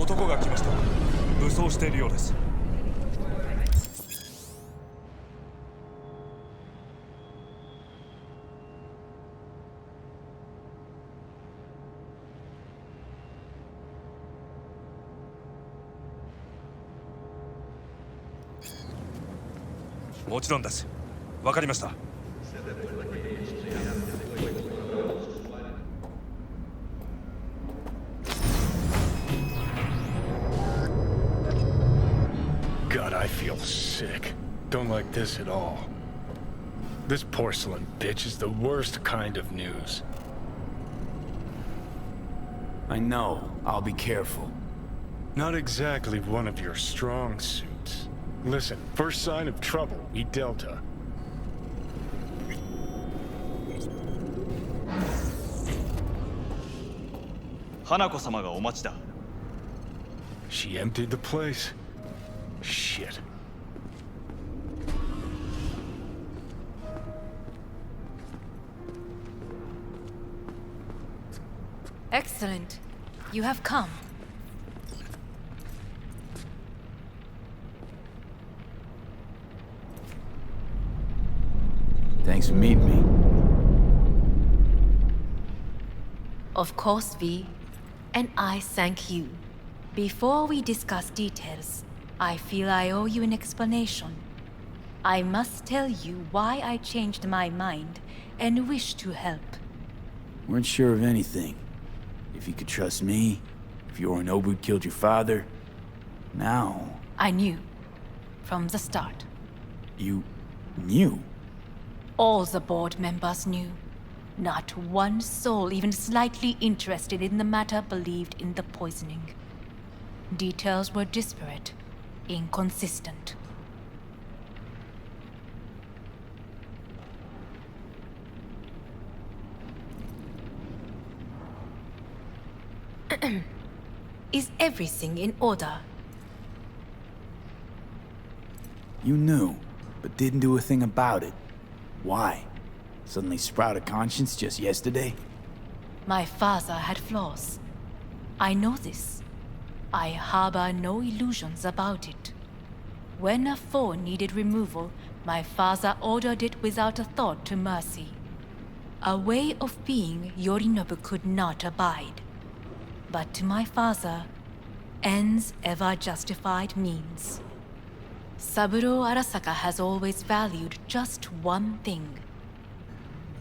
男が来ました。武装しているようです。もちろんです。わかりました。God, I feel sick. Don't like this at all. This porcelain bitch is the worst kind of news. I know. I'll be careful. Not exactly one of your strong suits. Listen, first sign of trouble, we Delta. Hanako-sama ga omachi da. She emptied the place? Shit. Excellent. You have come. Thanks for meeting me. Of course, V. And I thank you. Before we discuss details, I feel I owe you an explanation. I must tell you why I changed my mind and wish to help. Weren't sure of anything. If you could trust me, if Yorinobu killed your father. Now... I knew. From the start. You... knew? All the board members knew. Not one soul even slightly interested in the matter believed in the poisoning. Details were disparate, inconsistent. Is everything in order? You knew, but didn't do a thing about it. Why? Suddenly sprout a conscience just yesterday? My father had flaws. I know this. I harbor no illusions about it. When a foe needed removal, my father ordered it without a thought to mercy. A way of being Yorinobu could not abide. But to my father, ends ever justified means. Saburo Arasaka has always valued just one thing.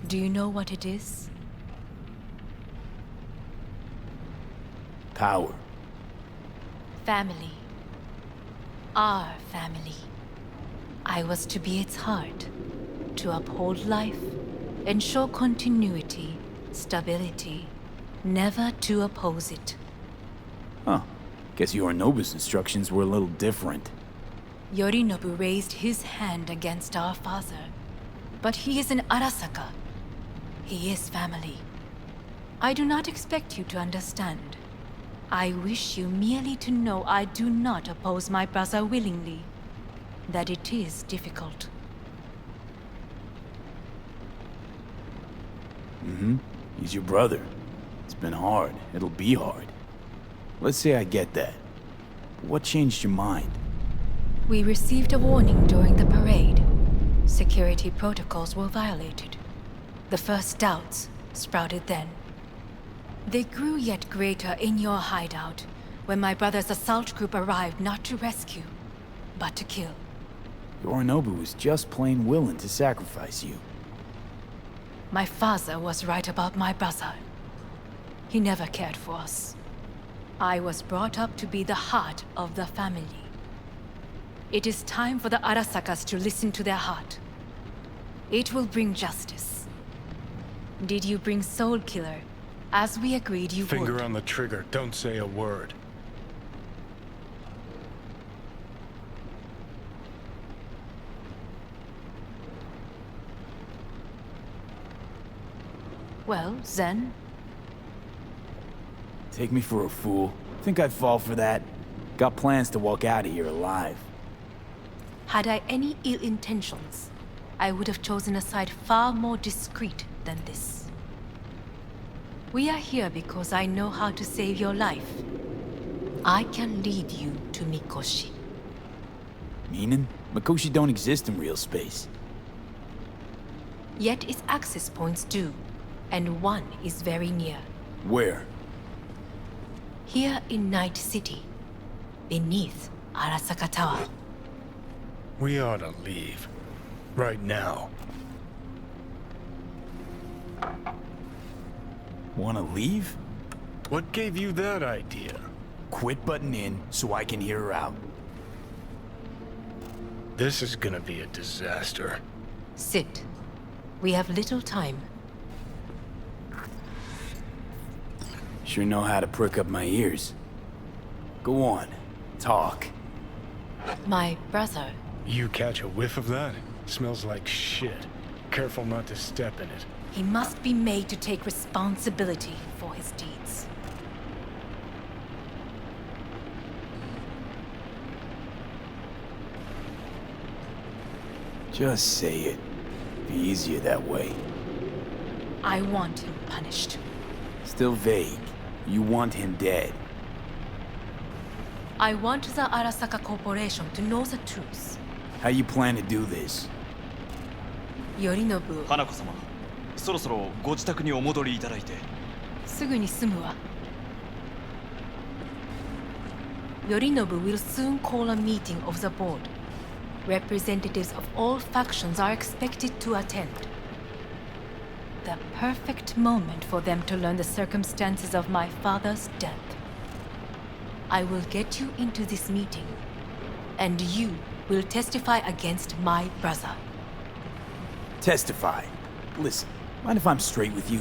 Do you know what it is? Power. Family. Our family. I was to be its heart, to uphold life, ensure continuity, stability, never to oppose it. Huh. Guess Yorinobu's instructions were a little different. Yorinobu raised his hand against our father, but he is an Arasaka. He is family. I do not expect you to understand. I wish you merely to know I do not oppose my brother willingly. That it is difficult. Mm-hmm. He's your brother. It's been hard. It'll be hard. Let's say I get that. But what changed your mind? We received a warning during the parade. Security protocols were violated. The first doubts sprouted then. They grew yet greater in your hideout, when my brother's assault group arrived not to rescue, but to kill. Yorinobu was just plain willing to sacrifice you. My father was right about my brother. He never cared for us. I was brought up to be the heart of the family. It is time for the Arasakas to listen to their heart. It will bring justice. Did you bring Soul Killer, as we agreed you would? Finger on the trigger, don't say a word. Well, then... Take me for a fool. Think I'd fall for that? Got plans to walk out of here alive. Had I any ill intentions, I would have chosen a side far more discreet than this. We are here because I know how to save your life. I can lead you to Mikoshi. Meaning? Mikoshi don't exist in real space. Yet its access points do, and one is very near. Where? Here in Night City, beneath Arasaka Tower. We ought to leave. Right now. Wanna leave? What gave you that idea? Quit butting in so I can hear her out. This is gonna be a disaster. Sit. We have little time. Sure know how to prick up my ears. Go on, talk. My brother. You catch a whiff of that? Smells like shit. Careful not to step in it. He must be made to take responsibility for his deeds. Just say it. Be easier that way. I want him punished. Still vague. You want him dead. I want the Arasaka Corporation to know the truth. How you plan to do this? Yorinobu, 花子様そろそろご自宅にお戻りいただいてすぐに済むわ。Yorinobu will soon call a meeting of the board. Representatives of all factions are expected to attend. The perfect moment for them to learn the circumstances of my father's death. I will get you into this meeting, and you will testify against my brother. Testify. Listen, mind if I'm straight with you?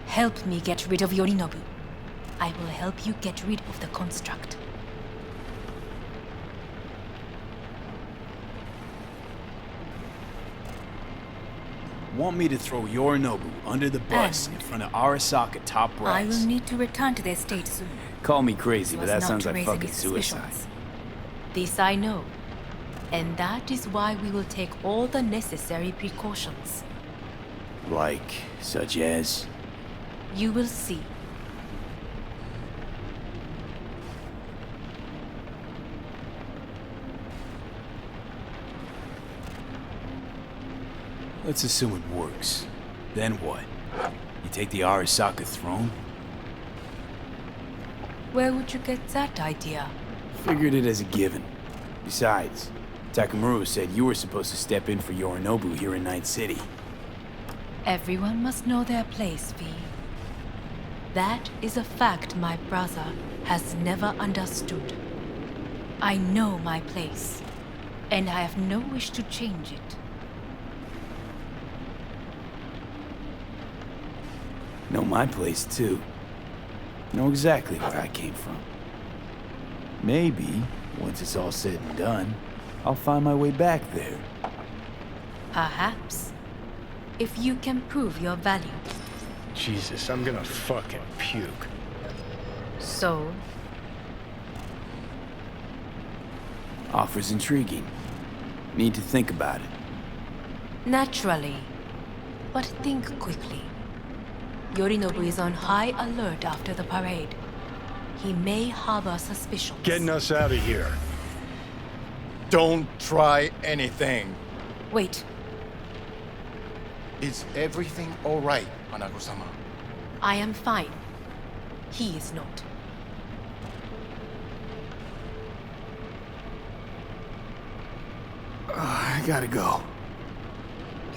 Help me get rid of Yorinobu. I will help you get rid of the construct. Want me to throw Yorinobu under the bus in front of Arasaka top brass? I will need to return to the estate soon. Call me crazy, So but as that not sounds to like raise fucking any suicide. suspicions. This I know. And that is why we will take all the necessary precautions. Like, such as? You will see. Let's assume it works. Then what? You take the Arasaka throne? Where would you get that idea? Figured it as a given. Besides, Takamura said you were supposed to step in for Yorinobu here in Night City. Everyone must know their place, V. That is a fact my brother has never understood. I know my place, and I have no wish to change it. Know my place, too. Know exactly where I came from. Maybe, once it's all said and done, I'll find my way back there. Perhaps. If you can prove your value. Jesus, I'm gonna fucking puke. So, Offer's intriguing. Need to think about it. naturally. But think quickly. Yorinobu is on high alert after the parade. He may harbor suspicions. Getting us out of here. Don't try anything. Wait, Is everything all right, Hanako-sama? I am fine. He is not. I gotta go.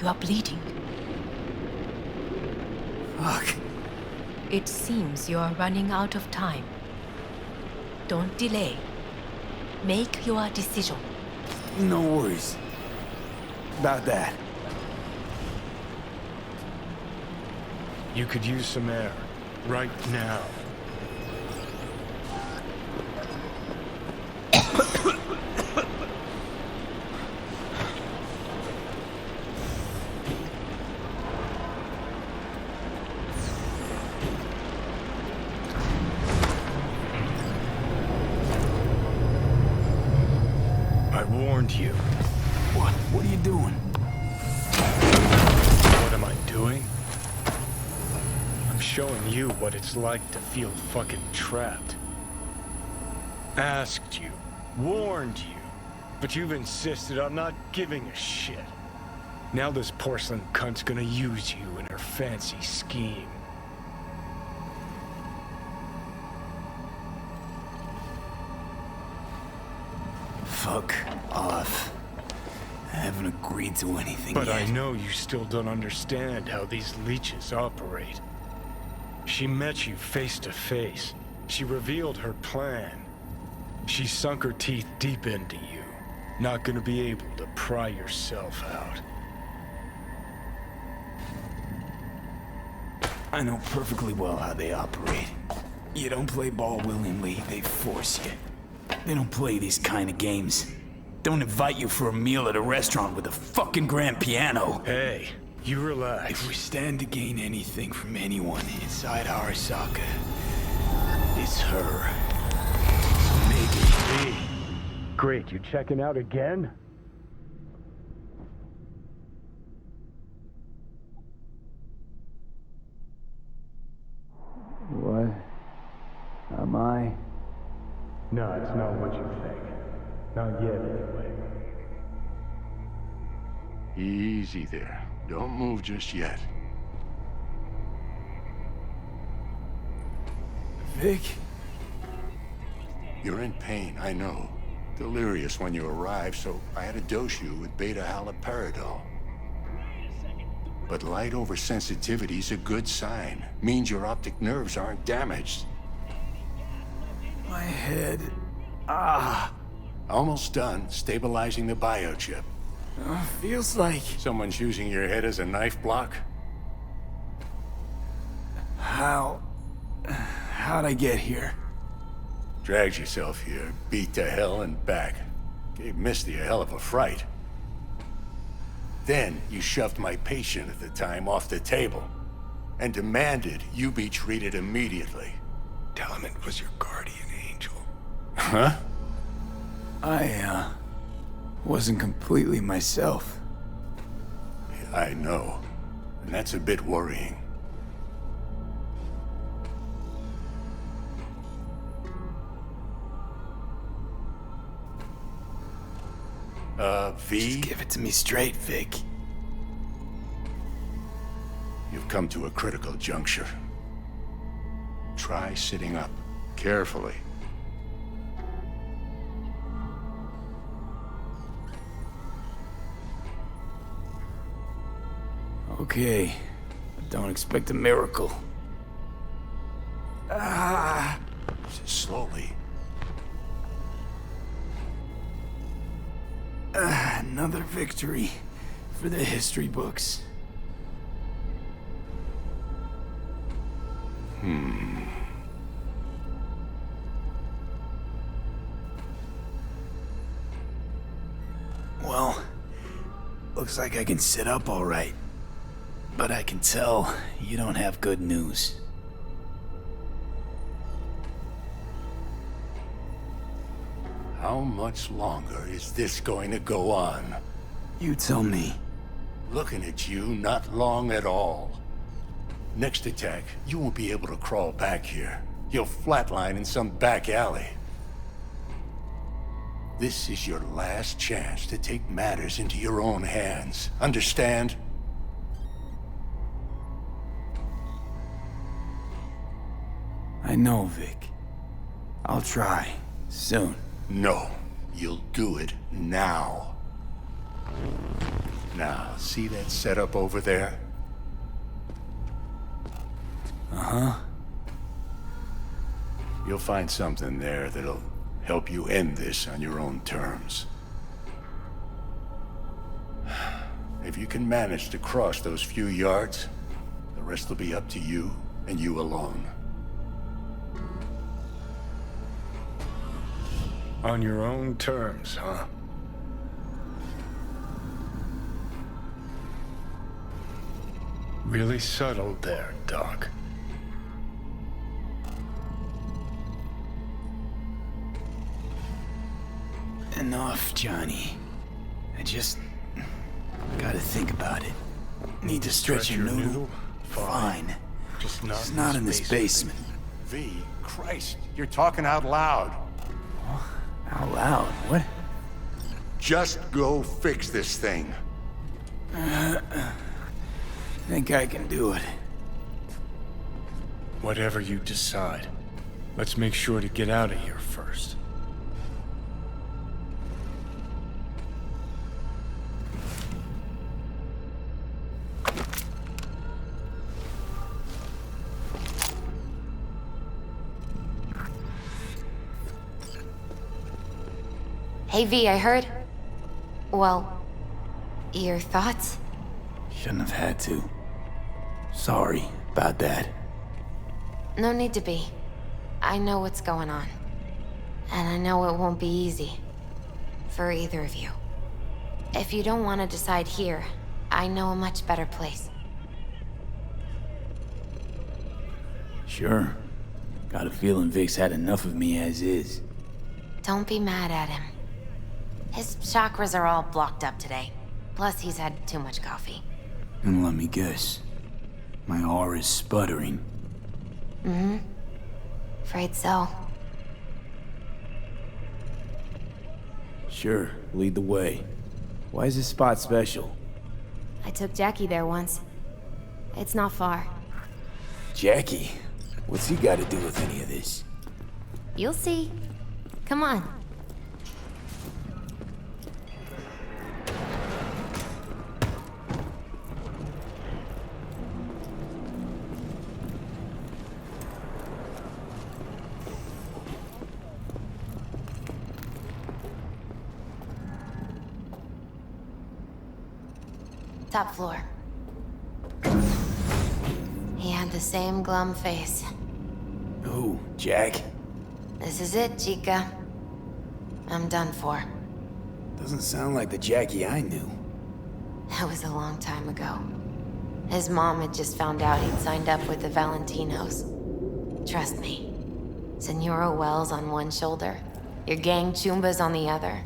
You are bleeding. Fuck. It seems you are running out of time. Don't delay. Make your decision. No worries. About that. You could use some air. Right now. I warned you. What? What are you doing? What am I doing? I'm showing you what it's like to feel fucking trapped. Asked you, warned you, but you've insisted on not giving a shit. Now this porcelain cunt's gonna use you in her fancy scheme. Fuck off. I haven't agreed to anything But yet. I know you still don't understand how these leeches operate. She met you face to face. She revealed her plan. She sunk her teeth deep into you. Not gonna be able to pry yourself out. I know perfectly well how they operate. You don't play ball willingly, they force you. They don't play these kind of games. Don't invite you for a meal at a restaurant with a fucking grand piano. Hey, you relax. If we stand to gain anything from anyone inside Arasaka, it's her. Maybe. Great, you checking out again? What? Am I? No, it's not what you think. Not yet, anyway. Easy there. Don't move just yet. Vic? You're in pain, I know. Delirious when you arrived, so I had to dose you with beta-haloperidol. But light oversensitivity's a good sign. Means your optic nerves aren't damaged. My head. Almost done stabilizing the biochip. Feels like... Someone's using your head as a knife block? How'd I get here? Dragged yourself here, beat to hell and back. Gave Misty a hell of a fright. Then you shoved my patient at the time off the table and demanded you be treated immediately. Tell him it was your guardian angel. Huh? I, wasn't completely myself. I know. And that's a bit worrying. V? Just give it to me straight, Vic. You've come to a critical juncture. Try sitting up, carefully. Okay, but don't expect a miracle. Slowly. Another victory for the history books. Well, looks like I can sit up all right. But I can tell you don't have good news. How much longer is this going to go on? You tell me. Looking at you, not long at all. Next attack, you won't be able to crawl back here. You'll flatline in some back alley. This is your last chance to take matters into your own hands. Understand? I know, Vic. I'll try. Soon. No. You'll do it now. Now, see that setup over there? Uh-huh. You'll find something there that'll help you end this on your own terms. If you can manage to cross those few yards, the rest will be up to you and you alone. On your own terms, huh? Really subtle there, Doc. Enough, Johnny. I just gotta think about it. Need to stretch your noodle? Fine. Just It's not in this basement. V, Christ, you're talking out loud. Out loud, what? Just go fix this thing. Think I can do it. Whatever you decide. Let's make sure to get out of here first. Hey V, I heard... Well... Your thoughts? Shouldn't have had to. Sorry about that. No need to be. I know what's going on. And I know it won't be easy. For either of you. If you don't want to decide here, I know a much better place. Sure. Got a feeling Vic's had enough of me as is. Don't be mad at him. His chakras are all blocked up today. Plus, he's had too much coffee. And let me guess. My aura's sputtering. Mm-hmm. Afraid so. Sure, lead the way. Why is this spot special? I took Jackie there once. It's not far. Jackie? What's he got to do with any of this? You'll see. Come on. Top floor. He had the same glum face. Who? Jack? This is it, Chica. I'm done for. Doesn't sound like the Jackie I knew. That was a long time ago. His mom had just found out he'd signed up with the Valentinos. Trust me. Senora Wells on one shoulder, your gang Chumbas on the other.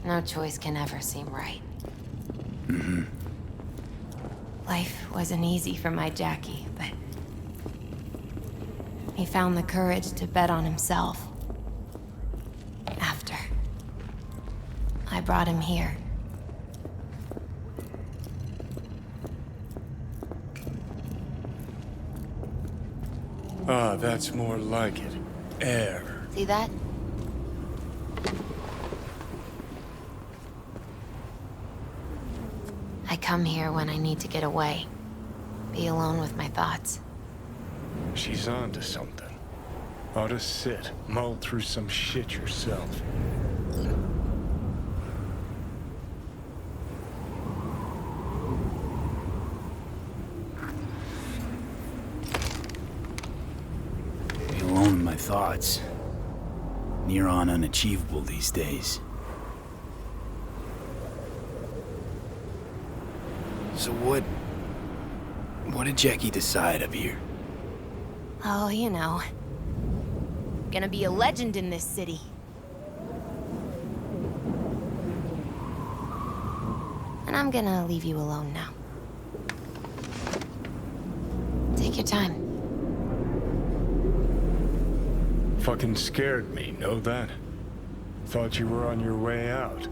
No choice can ever seem right. Mm-hmm. Life wasn't easy for my Jackie, but... he found the courage to bet on himself. After. I brought him here. Ah, that's more like it. Air. See that? I come here when I need to get away. Be alone with my thoughts. She's onto something. Ought to sit, mull through some shit yourself. Be alone with my thoughts. Near on unachievable these days. So what did Jackie decide up here? Oh, you know. Gonna be a legend in this city. And I'm gonna leave you alone now. Take your time. Fucking scared me, know that? Thought you were on your way out.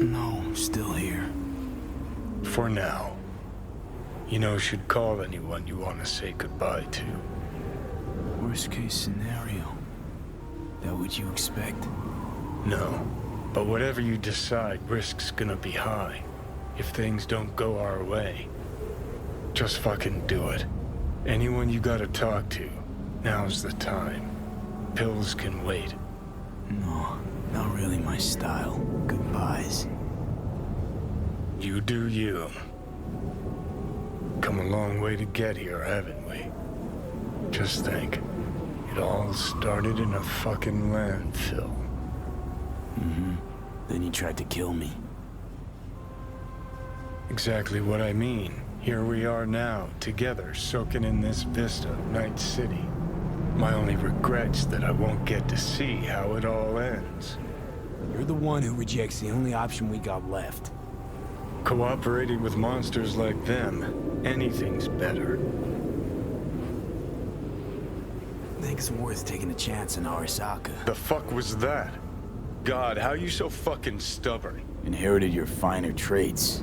No, I'm still here. For now. You know, should call anyone you want to say goodbye to. Worst case scenario. That what you expect? No. But whatever you decide, risk's gonna be high. If things don't go our way. Just fucking do it. Anyone you gotta talk to, now's the time. Pills can wait. No, not really my style. Goodbyes. You do you. Come a long way to get here, haven't we? Just think. It all started in a fucking landfill. Mm-hmm. Then you tried to kill me. Exactly what I mean. Here we are now, together, soaking in this vista of Night City. My only regret's that I won't get to see how it all ends. You're the one who rejects the only option we got left. Cooperating with monsters like them, anything's better. Then think it's worth taking a chance in Arasaka. The fuck was that? God, how you so fucking stubborn? Inherited your finer traits.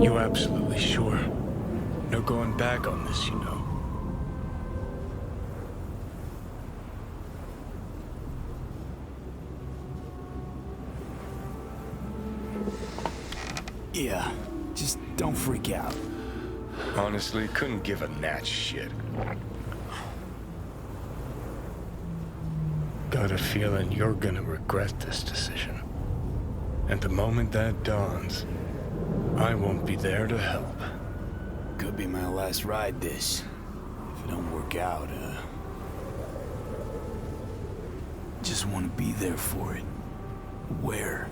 You absolutely sure? No going back on this, you know. Yeah, just don't freak out. Honestly, couldn't give a gnat's shit. Got a feeling you're gonna regret this decision. And the moment that dawns, I won't be there to help. Could be my last ride this. If it don't work out, just want to be there for it. Where?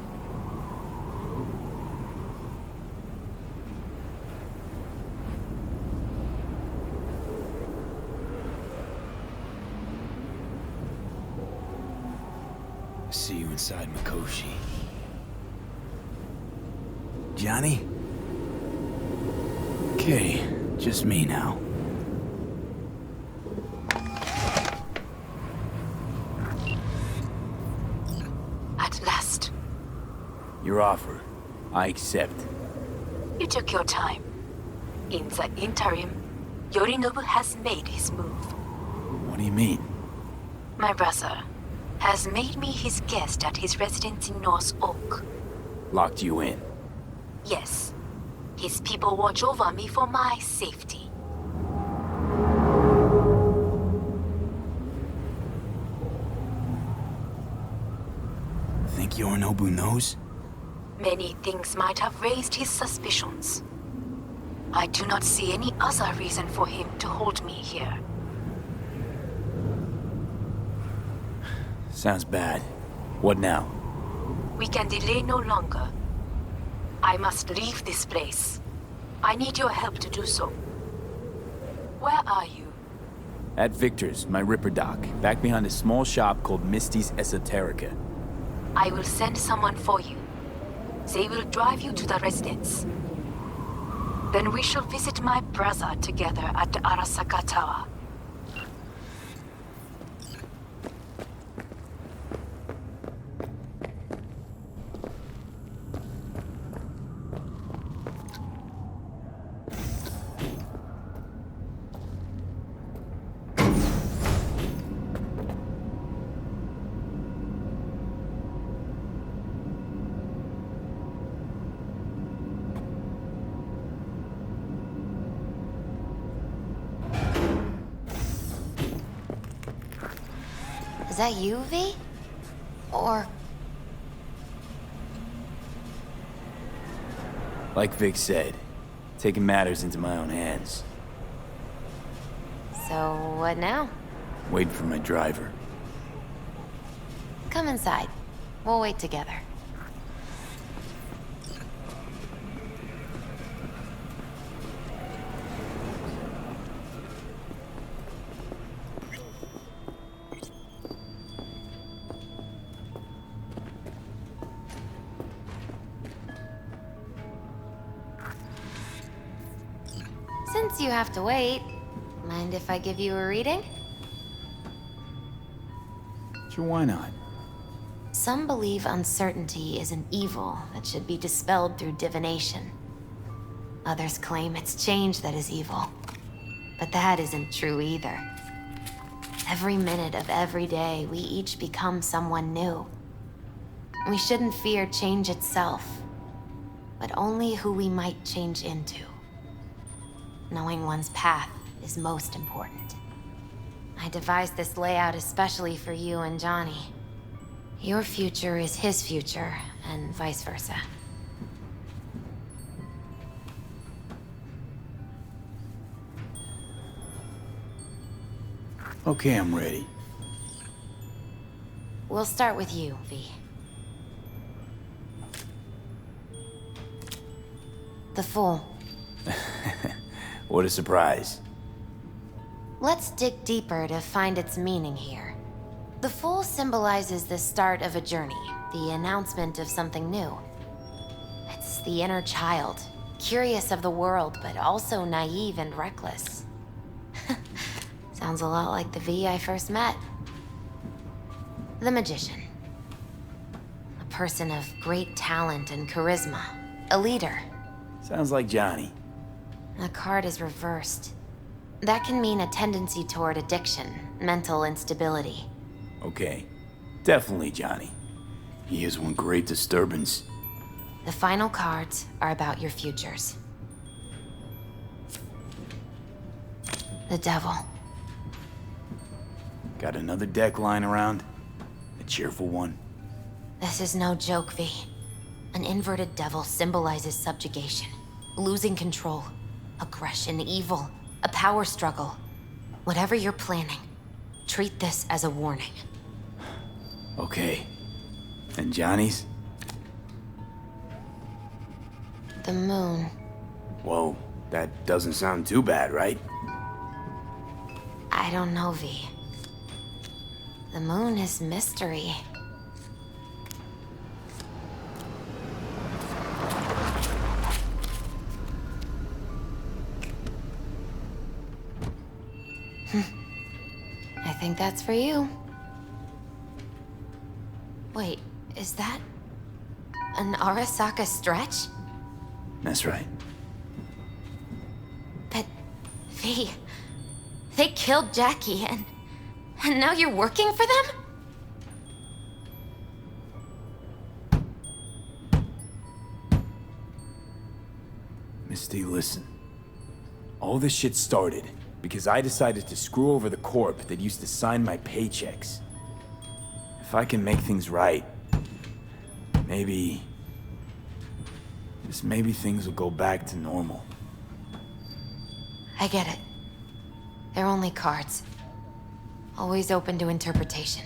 See you inside Mikoshi. Johnny? Okay, just me now. At last. Your offer. I accept. You took your time. In the interim, Yorinobu has made his move. What do you mean? My brother has made me his guest at his residence in North Oak. Locked you in. Yes. His people watch over me for my safety. Think Yorinobu knows? Many things might have raised his suspicions. I do not see any other reason for him to hold me here. Sounds bad. What now? We can delay no longer. I must leave this place. I need your help to do so. Where are you? At Victor's, my Ripper dock, back behind a small shop called Misty's Esoterica. I will send someone for you. They will drive you to the residence. Then we shall visit my brother together at the Arasaka Tower. Is that you, V? Or... Like Vic said, taking matters into my own hands. So, what now? Waiting for my driver. Come inside. We'll wait together. Since you have to wait, mind if I give you a reading? Sure, why not? Some believe uncertainty is an evil that should be dispelled through divination. Others claim it's change that is evil. But that isn't true either. Every minute of every day, we each become someone new. We shouldn't fear change itself, but only who we might change into. Knowing one's path is most important. I devised this layout especially for you and Johnny. Your future is his future, and vice versa. Okay, I'm ready. We'll start with you, V. The Fool. What a surprise. Let's dig deeper to find its meaning here. The Fool symbolizes the start of a journey, the announcement of something new. It's the inner child, curious of the world, but also naive and reckless. Sounds a lot like the V I first met. The magician. A person of great talent and charisma. A leader. Sounds like Johnny. The card is reversed. That can mean a tendency toward addiction, mental instability. Okay. Definitely Johnny. He is one great disturbance. The final cards are about your futures. The devil. Got another deck lying around? A cheerful one? This is no joke, V. An inverted devil symbolizes subjugation, losing control, aggression, evil, a power struggle. Whatever you're planning, treat this as a warning. Okay. And Johnny's? The moon. Whoa, that doesn't sound too bad, right? I don't know, V. The moon is mystery. I think that's for you. Wait, is that an Arasaka stretch? That's right. But, V, they killed Jackie and now you're working for them? Misty, listen. All this shit started because I decided to screw over the corp that used to sign my paychecks. If I can make things right, maybe... just maybe things will go back to normal. I get it. They're only cards. Always open to interpretation.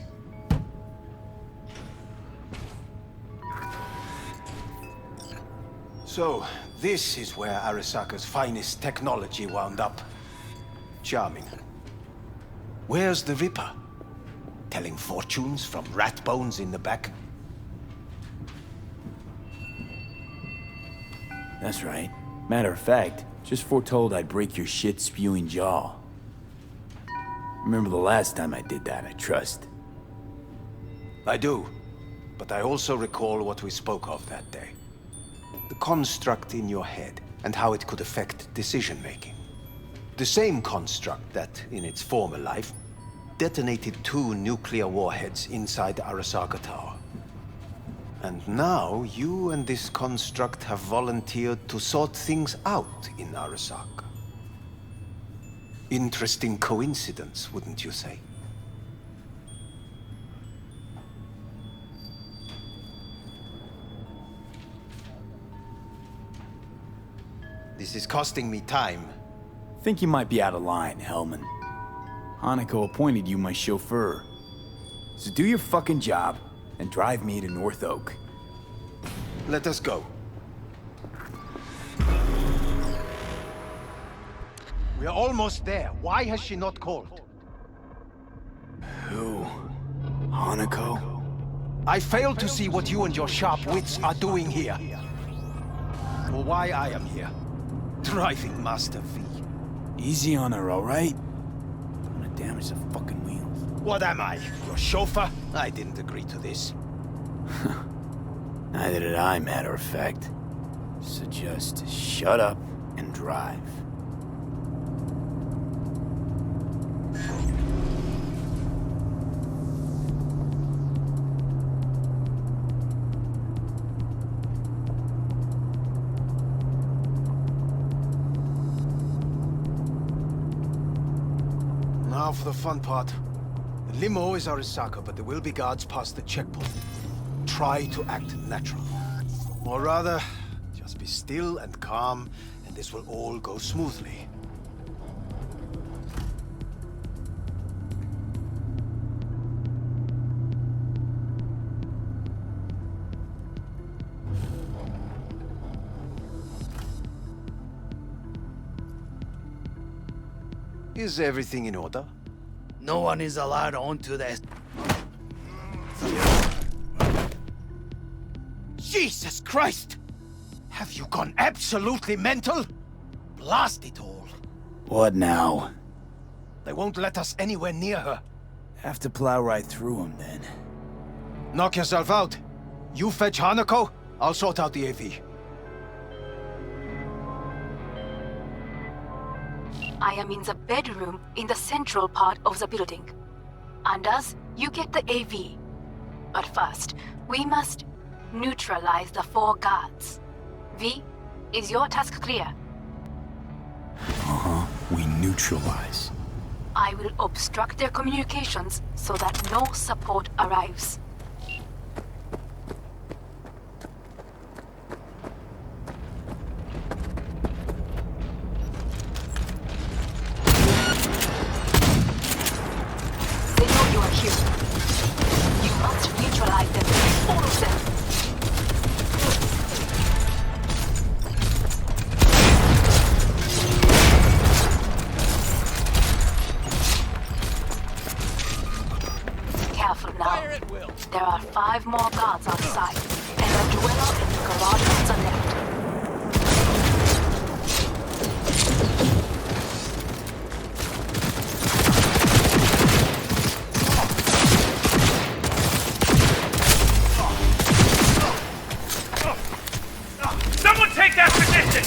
So, this is where Arasaka's finest technology wound up. Charming. Where's the Ripper? Telling fortunes from rat bones in the back? That's right. Matter of fact, just foretold I'd break your shit-spewing jaw. Remember the last time I did that, I trust. I do. But I also recall what we spoke of that day. The construct in your head, and how it could affect decision-making. The same construct that, in its former life, detonated 2 nuclear warheads inside the Arasaka Tower. And now, you and this construct have volunteered to sort things out in Arasaka. Interesting coincidence, wouldn't you say? This is costing me time. Think you might be out of line, Hellman. Hanako appointed you my chauffeur. So do your fucking job and drive me to North Oak. Let us go. We are almost there. Why has she not called? Who? Hanako? I fail to see what you and your sharp wits are doing here. Or why I am here. Driving Master V. Easy on her, all right? Don't want to damage the fucking wheels. What am I? Your chauffeur? I didn't agree to this. Neither did I, matter of fact. So just shut up and drive. Now for the fun part. The limo is Arasaka, but there will be guards past the checkpoint. Try to act natural. Or rather, just be still and calm, and this will all go smoothly. Is everything in order? No one is allowed onto the... Jesus Christ! Have you gone absolutely mental? Blast it all. What now? They won't let us anywhere near her. Have to plow right through them then. Knock yourself out. You fetch Hanako, I'll sort out the AV. I am in the bedroom in the central part of the building. Anders, you get the AV. But first, we must neutralize the 4 guards. V, is your task clear? We neutralize. I will obstruct their communications so that no support arrives. They know you are here. You must neutralize them, all of them. Careful now. There are 5 more guards outside, and a dweller in the garage on the left. Someone take that position!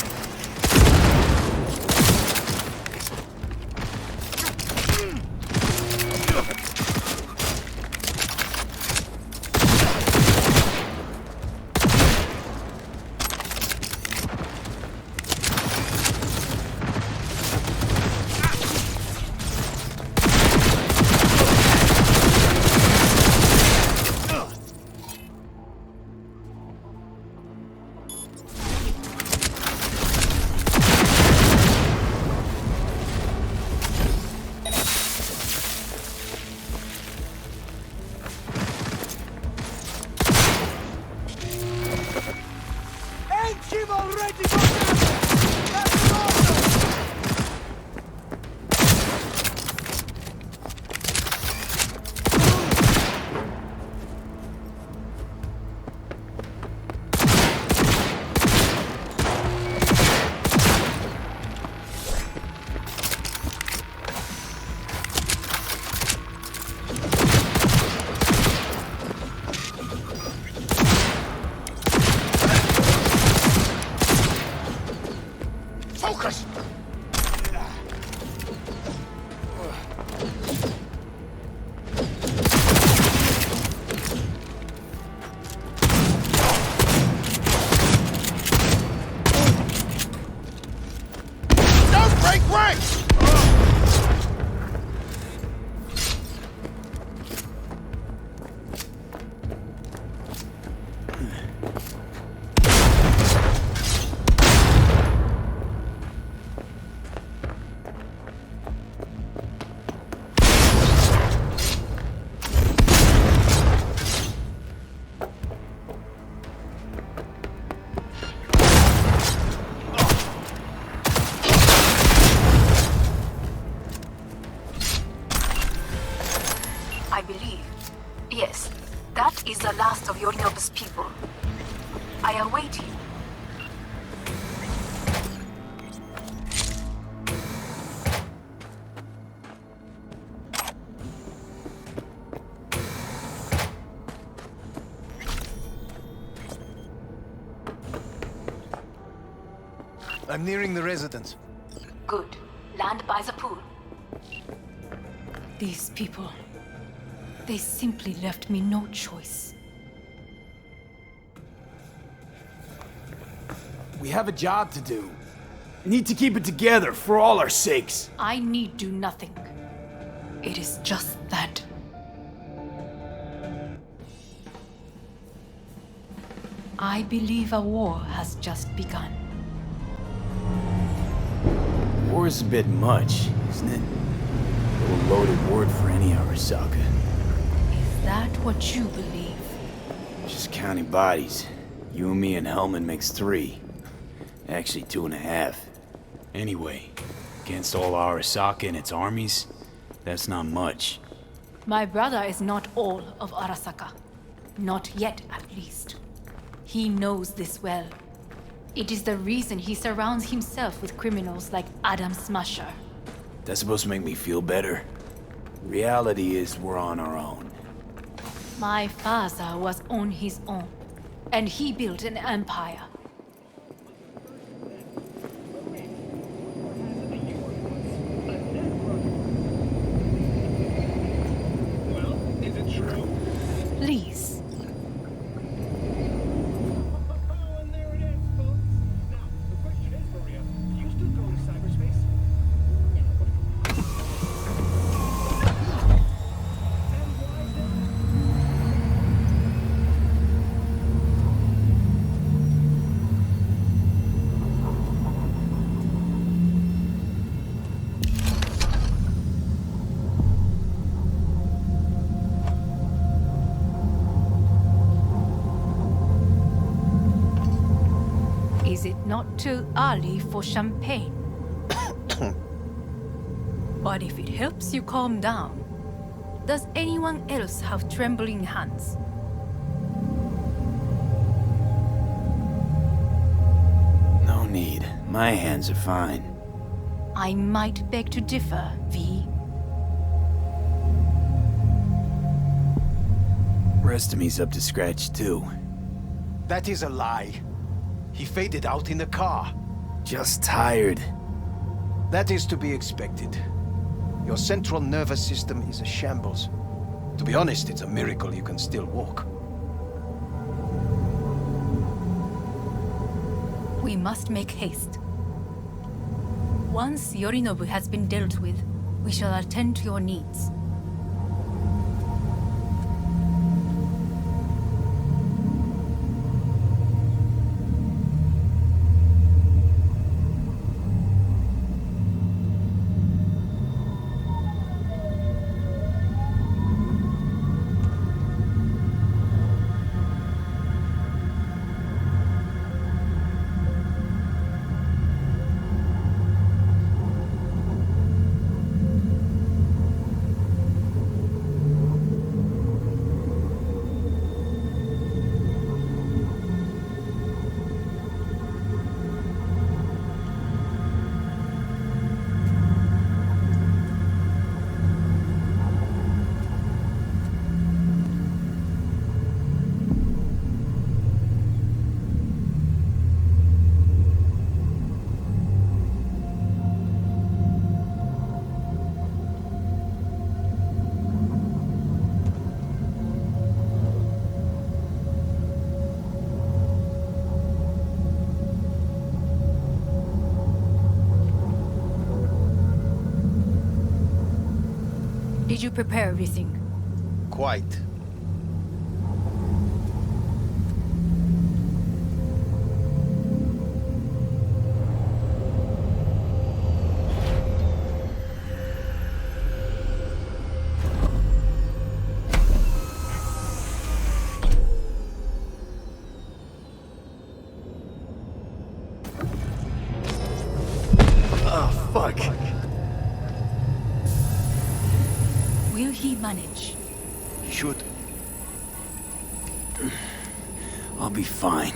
I believe. Yes, that is the last of Yorinobu's people. I await you. I'm nearing the residence. Good. Land by the pool. These people... they simply left me no choice. We have a job to do. We need to keep it together for all our sakes. I need do nothing. It is just that. I believe a war has just begun. War is a bit much, isn't it? A little loaded word for any Arasaka. Is that what you believe? Just counting bodies. You and me and Hellman makes 3. Actually 2.5. Anyway, against all Arasaka and its armies, that's not much. My brother is not all of Arasaka. Not yet, at least. He knows this well. It is the reason he surrounds himself with criminals like Adam Smasher. That's supposed to make me feel better. Reality is we're on our own. My father was on his own, and he built an empire. Please. And there it is, folks. Now, the question is, Maria, do you still go to cyberspace? And why is that? Is it not too early for champagne? But if it helps you calm down, does anyone else have trembling hands? No need. My hands are fine. I might beg to differ, V. Rest of me's up to scratch too. That is a lie. He faded out in the car. Just tired. That is to be expected. Your central nervous system is a shambles. To be honest, it's a miracle you can still walk. We must make haste. Once Yorinobu has been dealt with, we shall attend to your needs. Did you prepare everything? Quite. Oh, fuck. Will he manage? He should. I'll be fine.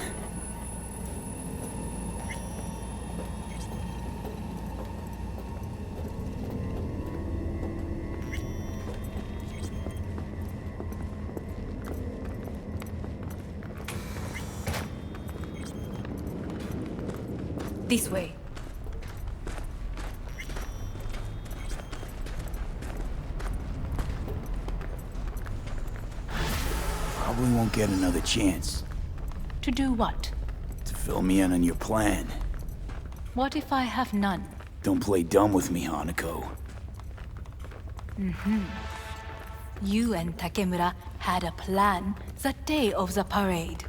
This way. Probably won't get another chance. To do what? To fill me in on your plan. What if I have none? Don't play dumb with me, Hanako. You and Takemura had a plan the day of the parade.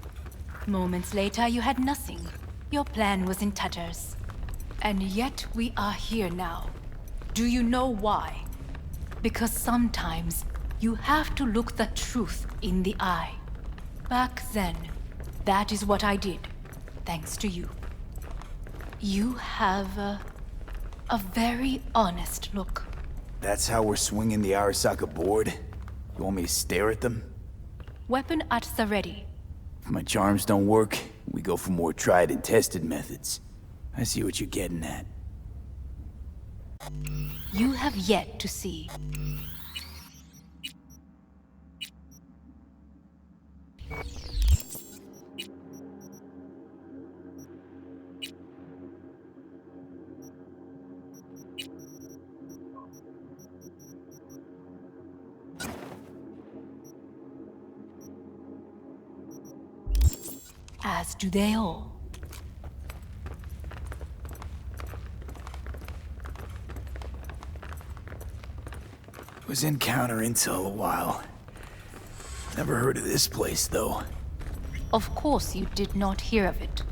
Moments later, you had nothing. Your plan was in tatters. And yet we are here now. Do you know why? Because sometimes you have to look the truth in the eye. Back then, that is what I did, thanks to you. You have a very honest look. That's how we're swinging the Arasaka board? You want me to stare at them? Weapon at the ready. If my charms don't work, We go for more tried and tested methods. I see what you're getting at. You have yet to see. As do they all. Was in counterintel a while. Never heard of this place, though. Of course you did not hear of it.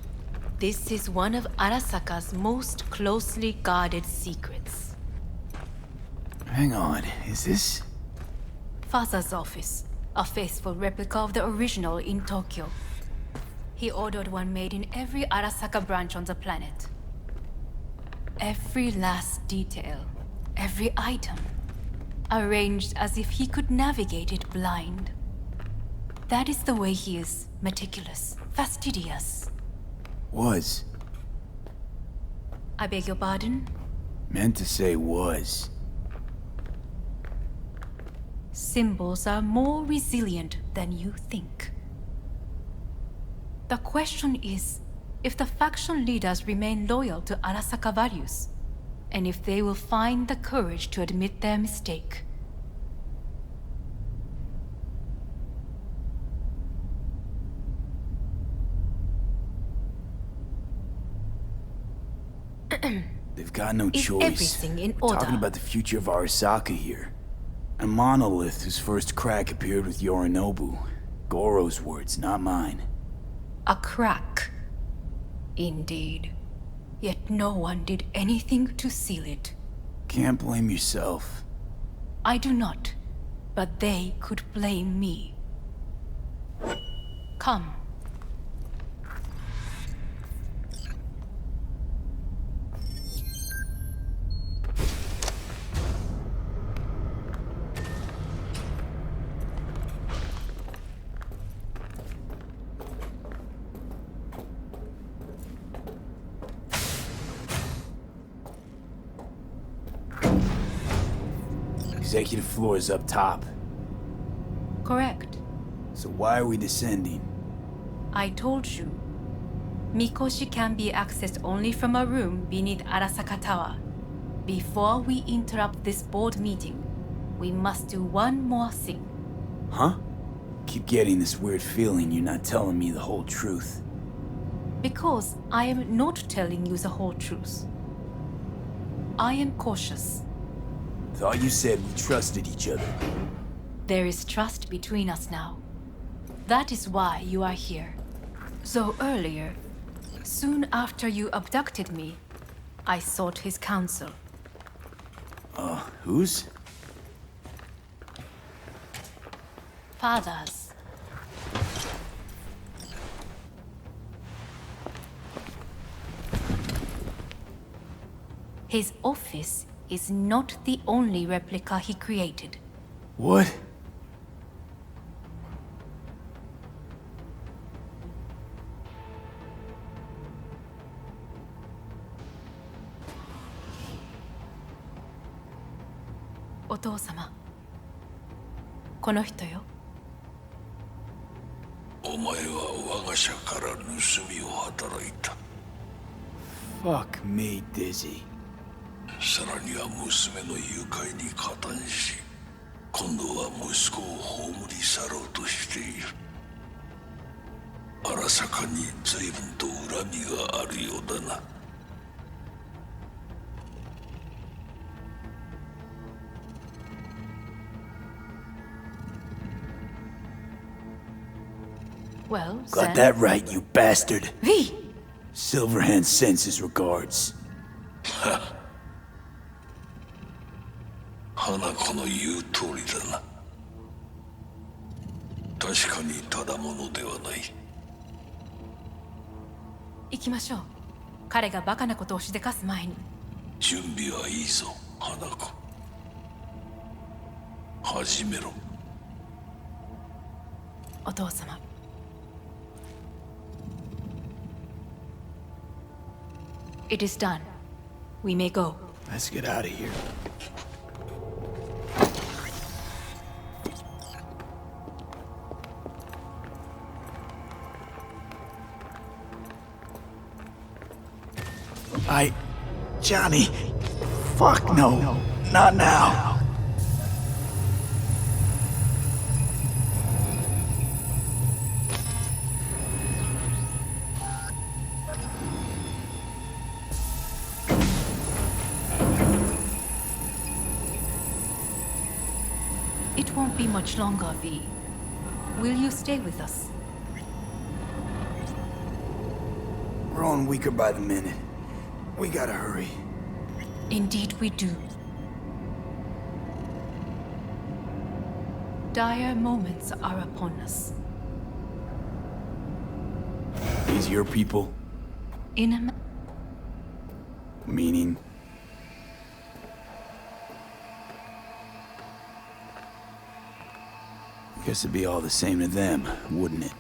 This is one of Arasaka's most closely guarded secrets. Hang on, is this... Father's office, a faithful replica of the original in Tokyo. He ordered one made in every Arasaka branch on the planet. Every last detail, every item, arranged as if he could navigate it blind. That is the way he is, meticulous, fastidious. Was. I beg your pardon? Meant to say was. Symbols are more resilient than you think. The question is, if the faction leaders remain loyal to Arasaka values, and if they will find the courage to admit their mistake. They've got no Is choice. everything in We're order? talking about the future of Arasaka here. A monolith whose first crack appeared with Yorinobu. Goro's words, not mine. A crack. Indeed. Yet no one did anything to seal it. Can't blame yourself. I do not, but they could blame me. Come. Executive floor is up top. Correct. So why are we descending? I told you. Mikoshi can be accessed only from a room beneath Arasaka Tower. Before we interrupt this board meeting, we must do one more thing. Huh? Keep getting this weird feeling you're not telling me the whole truth. Because I am not telling you the whole truth. I am cautious. Thought you said we trusted each other. There is trust between us now. That is why you are here. So earlier, soon after you abducted me, I sought his counsel. Whose? Father's. His office is not the only replica he created. What? Otou-sama. この人よ。お前は我が社から盗みを働いた。 Fuck me, Dizzy. さらには娘の誘拐に加担し、今度は息子を葬り去ろうとしている。荒坂に随分と恨みがあるようだな。Well, Got then... that right, you bastard. V! Silverhand sends his regards. 花子の言う通りだな。確かにただものではない。行きましょう。彼がバカなことをしでかす前に。準備はいいぞ、花子。始めろ。お父様。It is done. We may go. Let's get out of here. Johnny. Fuck no. Not now. It won't be much longer, V. Will you stay with us? We're growing weaker by the minute. We gotta hurry. Indeed we do. Dire moments are upon us. These your people? In a Meaning? Guess it'd be all the same to them, wouldn't it?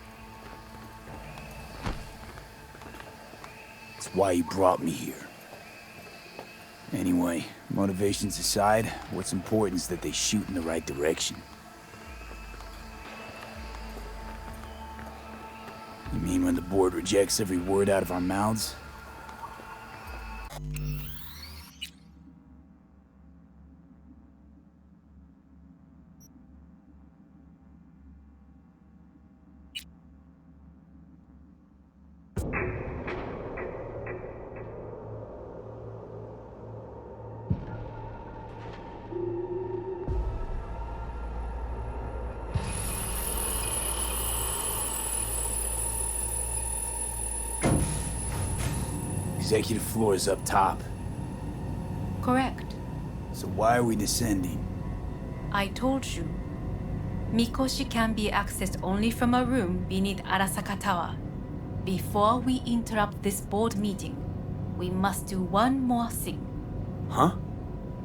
That's why you brought me here. Anyway, motivations aside, what's important is that they shoot in the right direction. You mean when the board rejects every word out of our mouths? Executive floor is up top. Correct. So why are we descending? I told you. Mikoshi can be accessed only from a room beneath Arasaka Tower. Before we interrupt this board meeting, we must do one more thing. Huh?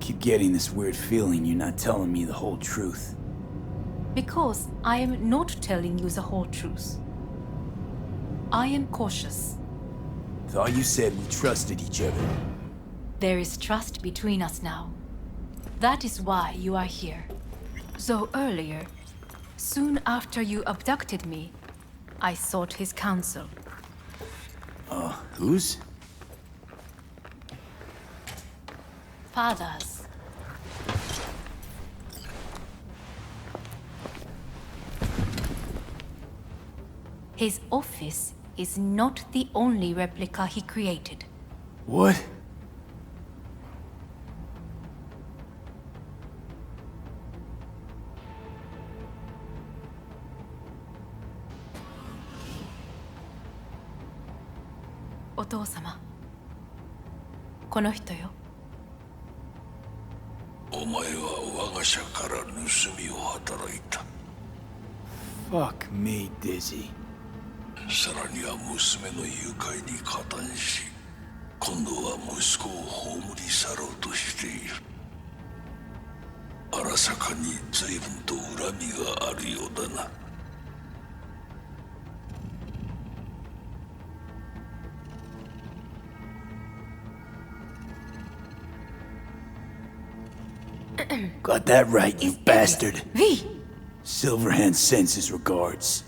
Keep getting this weird feeling you're not telling me the whole truth. Because I am not telling you the whole truth. I am cautious. Thought you said we trusted each other. There is trust between us now. That is why you are here. Though earlier, soon after you abducted me, I sought his counsel. Whose? Father's. His office is not the only replica he created. What? Otou-sama. この人よ。お前は我が社から盗みを働いた。Fuck me, Dizzy. さらには娘の誘拐に加担し、今度は息子を葬り去ろうとしている。荒坂に随分と恨みがあるようだな。Got that right, you bastard. V! Silverhand sends his regards.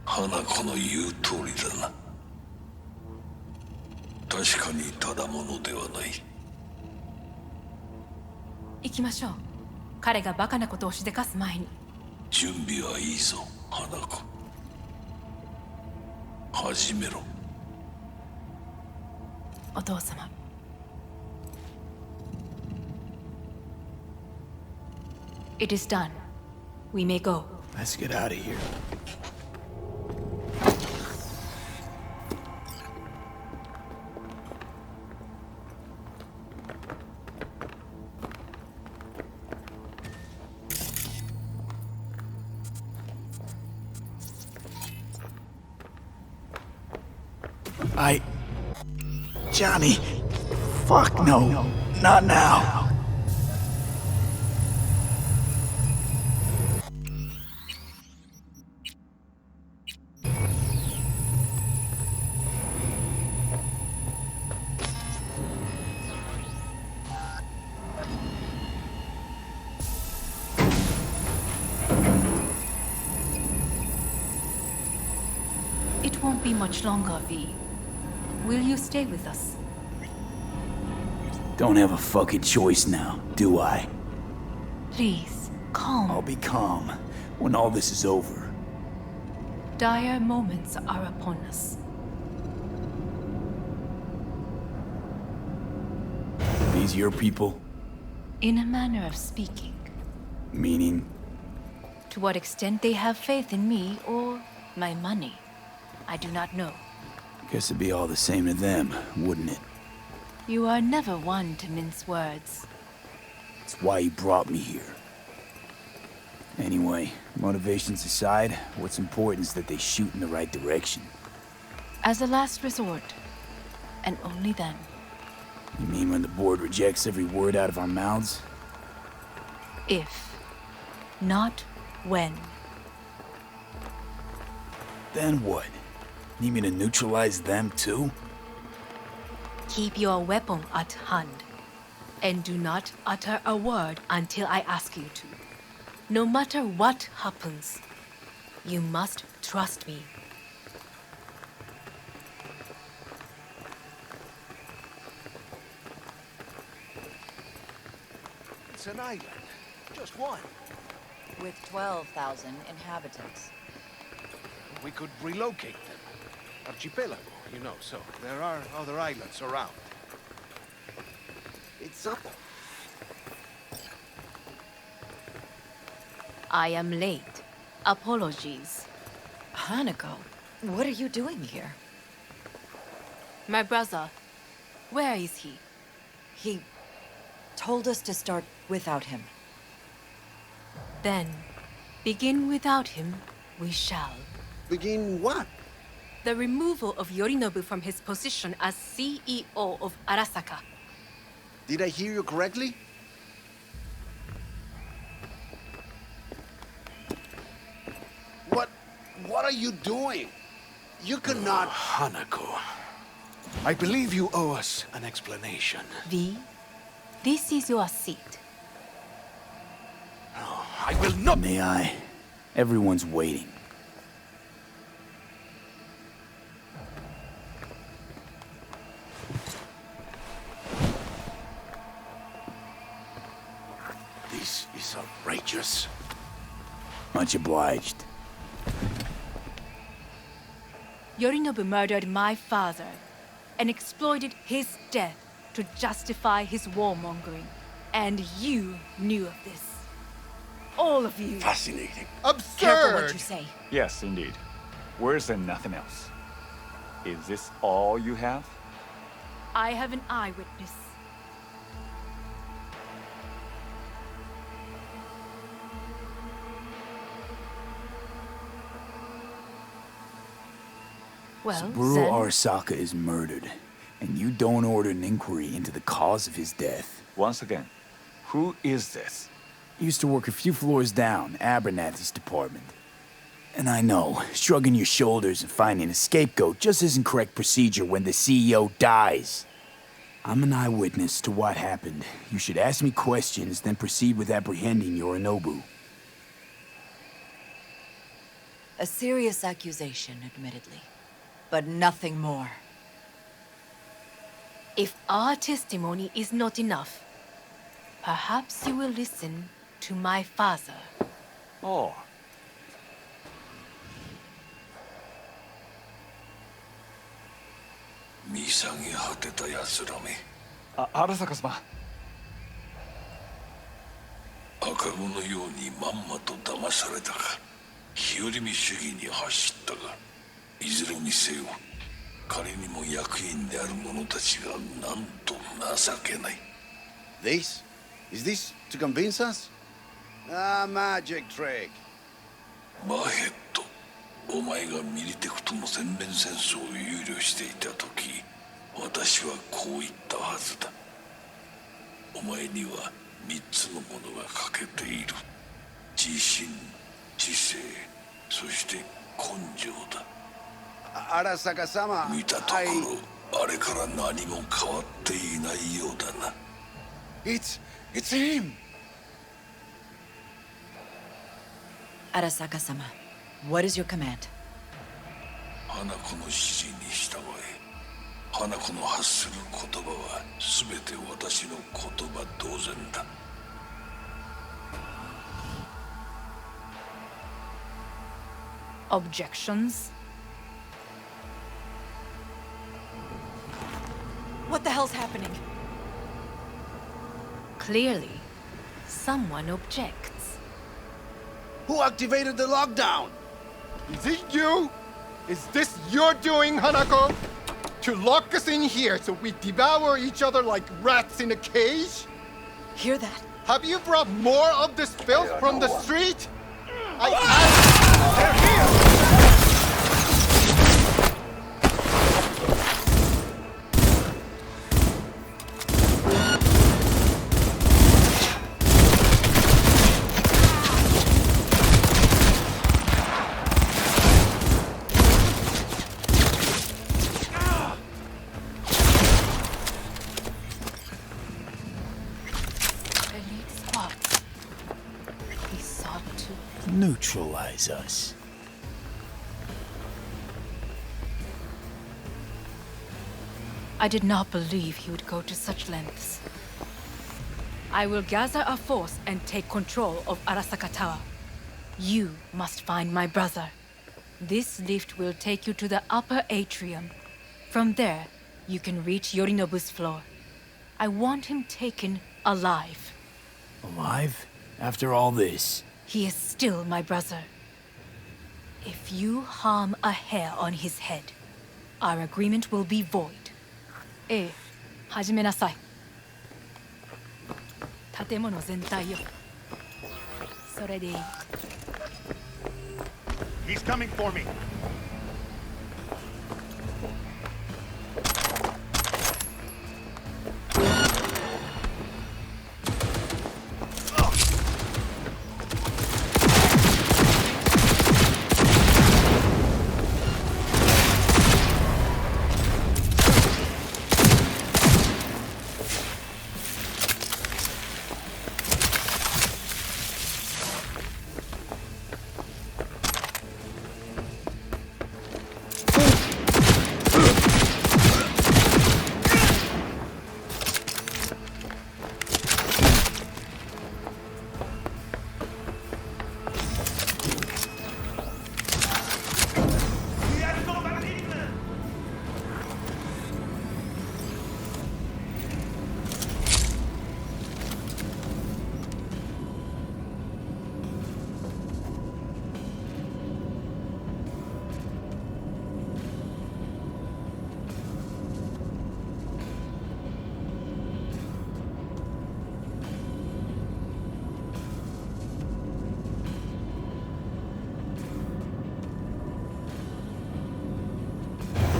花子の言う通りだな。確かにただものではない。行きましょう。彼がバカなことをしでかす前に。準備はいいぞ、花子。始めろ。お父様。It is done. We may go. Let's get out of here. Johnny. Fuck no. Not now. much longer, V. Will you stay with us? Don't have a fucking choice now, do I? Please, calm. I'll be calm when all this is over. Dire moments are upon us. These your people? In a manner of speaking. Meaning? To what extent they have faith in me or my money, I do not know. Guess it'd be all the same to them, wouldn't it? You are never one to mince words. It's why you brought me here. Anyway, motivations aside, what's important is that they shoot in the right direction. As a last resort, and only then. You mean when the board rejects every word out of our mouths? If, not when. Then what? Need me to neutralize them too? Keep your weapon at hand, and do not utter a word until I ask you to. No matter what happens, you must trust me. It's an island. Just one. With 12,000 inhabitants. We could relocate them. Archipelago, you know, so there are other islands around. It's up. I am late. Apologies. Hanako, what are you doing here? My brother, where is he? He told us to start without him. Then, begin without him, we shall. Begin what? The removal of Yorinobu from his position as CEO of Arasaka. Did I hear you correctly? What are you doing? You cannot... Hanako, I believe you owe us an explanation. V, this is your seat. No, I will not... May I? Everyone's waiting. This is outrageous. Much obliged. Yorinobu murdered my father and exploited his death to justify his warmongering. And you knew of this. All of you. Fascinating. Careful Absurd! what you say. Yes, indeed. Worse than nothing else. Is this all you have? I have an eyewitness. Well, Saburo then, Arasaka is murdered, and you don't order an inquiry into the cause of his death. Once again, who is this? Used to work a few floors down, Abernathy's department. And I know, shrugging your shoulders and finding a scapegoat just isn't correct procedure when the CEO dies. I'm an eyewitness to what happened. You should ask me questions, then proceed with apprehending Yorinobu. A serious accusation, admittedly. But nothing more. if our testimony is not enough, perhaps you will listen to my father. Oh. Arasaka様。赤子のようにまんまと騙されたか、日和見主義に走ったが、いずれにせよ彼にも役員である者たちがなんと情けない。 This? Is this to convince us? Ah, magic trick. マヘッド、お前がミリテクとの全面戦争を憂慮していた時、私はこう言ったはずだ。お前には3つのものが欠けている。自信、知性、そして根性だ。Arasaka-sama, 見たところ、あれから何も変わっていないようだな。It's him! Arasaka-sama, what is your command? 花子の指示に従え。花子の発する言葉は全て私の言葉同然だ。Objections? What the hell's happening? Clearly, someone objects. Who activated the lockdown? Is it you? Is this your doing, Hanako? To lock us in here so we devour each other like rats in a cage? Hear that? Have you brought more of this filth from the street? They're here! Neutralize us. I did not believe he would go to such lengths. I will gather a force and take control of Arasaka Tower. You must find my brother. This lift will take you to the upper atrium. From there, you can reach Yorinobu's floor. I want him taken alive. Alive? After all this? He is still my brother. If you harm a hair on his head, our agreement will be void. 始めなさい。建物全体よ。それでいい。He's coming for me.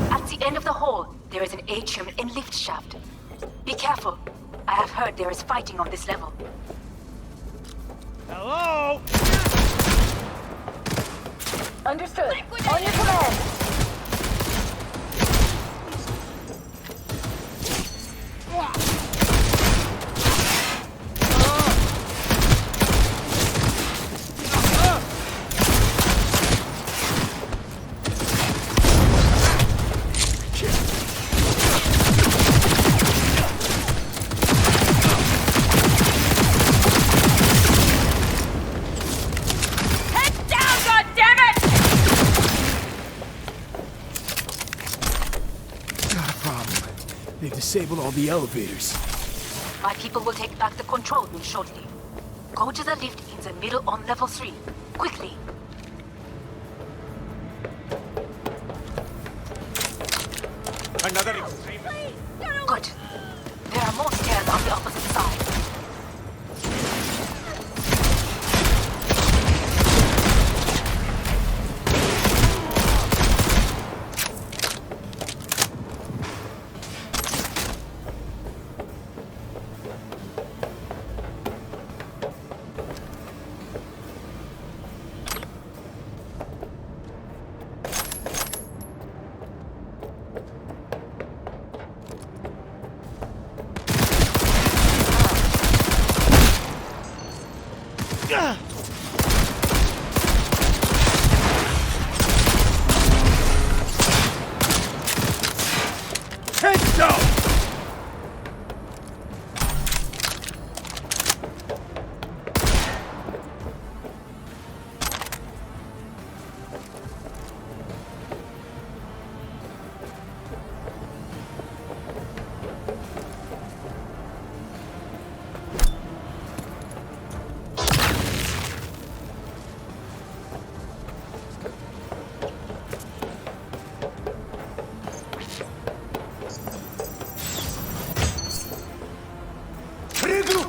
At the end of the hall, there is an atrium and lift shaft. Be careful. I have heard there is fighting on this level. Hello? Understood. On your command. They've disabled all the elevators. My people will take back the control room shortly. Go to the lift in the middle on level 3. Quickly. Another... Good. There are more stairs on the opposite side.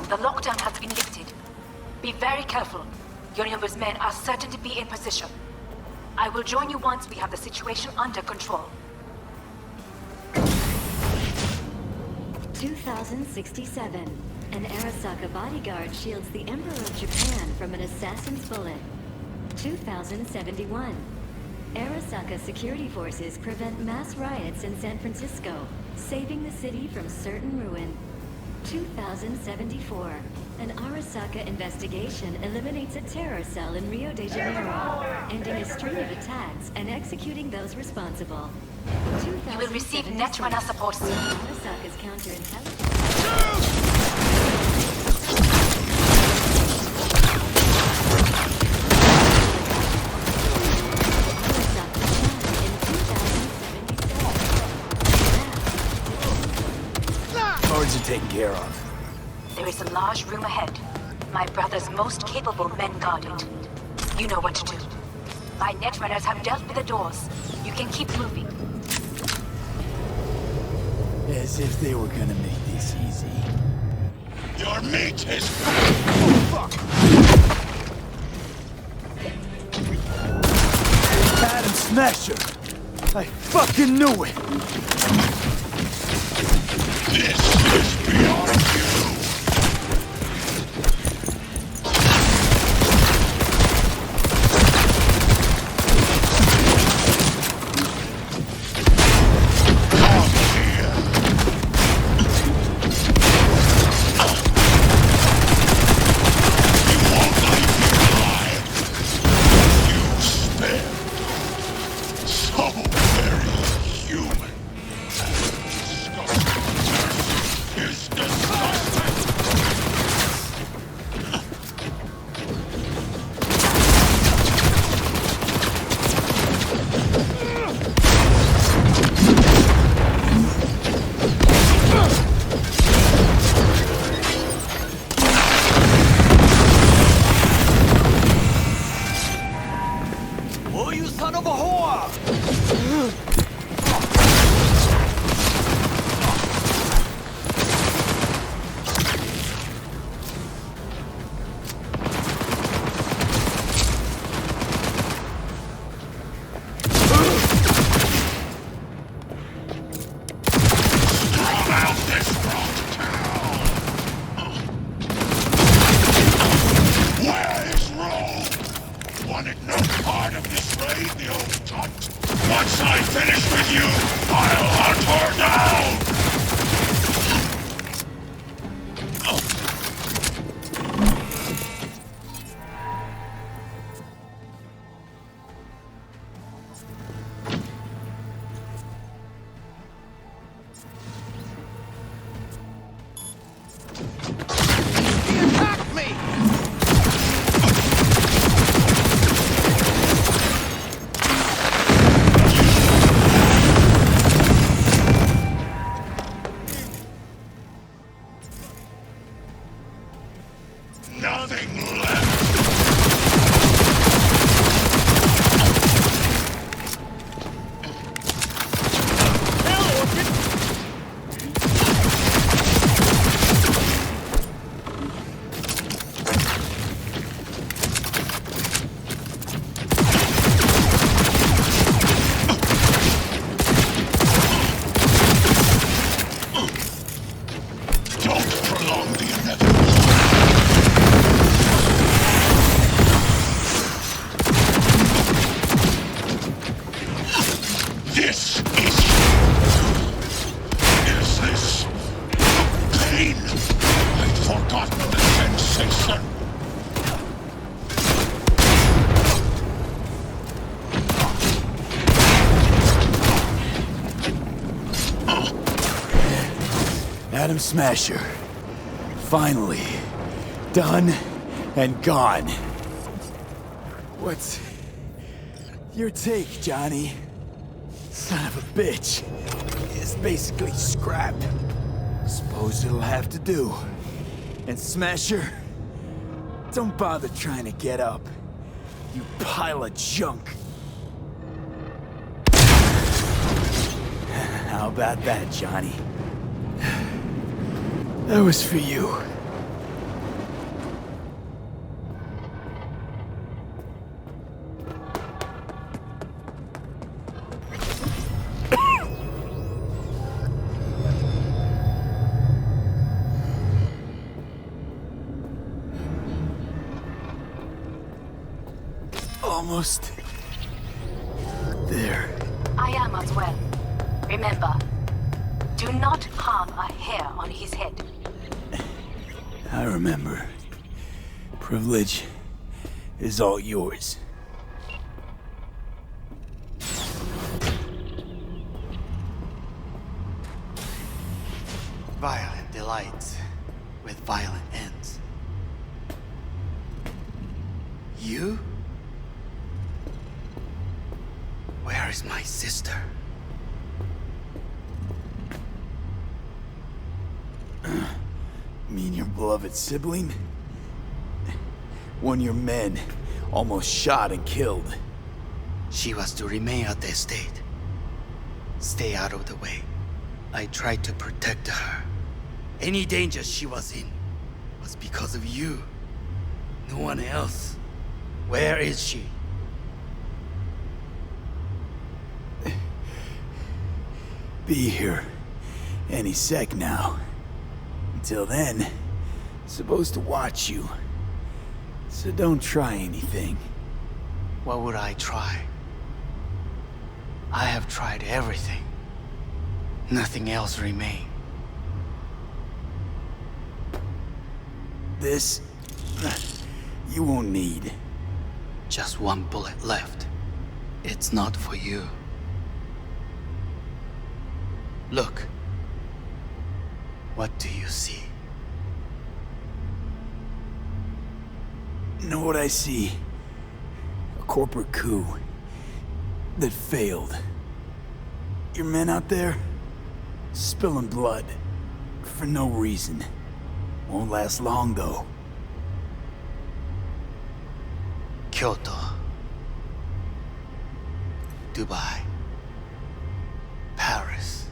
The lockdown has been lifted. Be very careful. Yorinobu's men are certain to be in position. I will join you once we have the situation under control. 2067. An Arasaka bodyguard shields the Emperor of Japan from an assassin's bullet. 2071. Arasaka security forces prevent mass riots in San Francisco, saving the city from certain ruin. 2074. An Arasaka investigation eliminates a terror cell in Rio de Janeiro, ending a string of attacks and executing those responsible. You will receive Netrunner support soon. Arasaka's counterintelligence. Guards are taken care of. There is a large room ahead. My brother's most capable men guard it. You know what to do. My netrunners have dealt with the doors. You can keep moving. As if they were gonna make this easy. Your meat is... Fuck! Adam Smasher! I fucking knew it! This is beyond you! Adam Smasher. Finally. Done and gone. What's your take, Johnny? Son of a bitch. It's basically scrap. Suppose it'll have to do. And Smasher, don't bother trying to get up. You pile of junk. How about that, Johnny? That was for you. Almost there. I am as well. Remember, do not harm a hair on his head. I remember. Privilege is all yours. Violent delights with violent ends. You? Where is my sister? Mean your beloved sibling? One of your men almost shot and killed. She was to remain at the estate. Stay out of the way. I tried to protect her. Any danger she was in was because of you. No one else. Where is she? Be here any sec now. Until then, supposed to watch you. So don't try anything. What would I try? I have tried everything. Nothing else remains. This... you won't need. Just one bullet left. It's not for you. Look. What do you see? Know what I see? A corporate coup that failed. Your men out there, spilling blood for no reason. Won't last long, though. Kyoto. Dubai. Paris.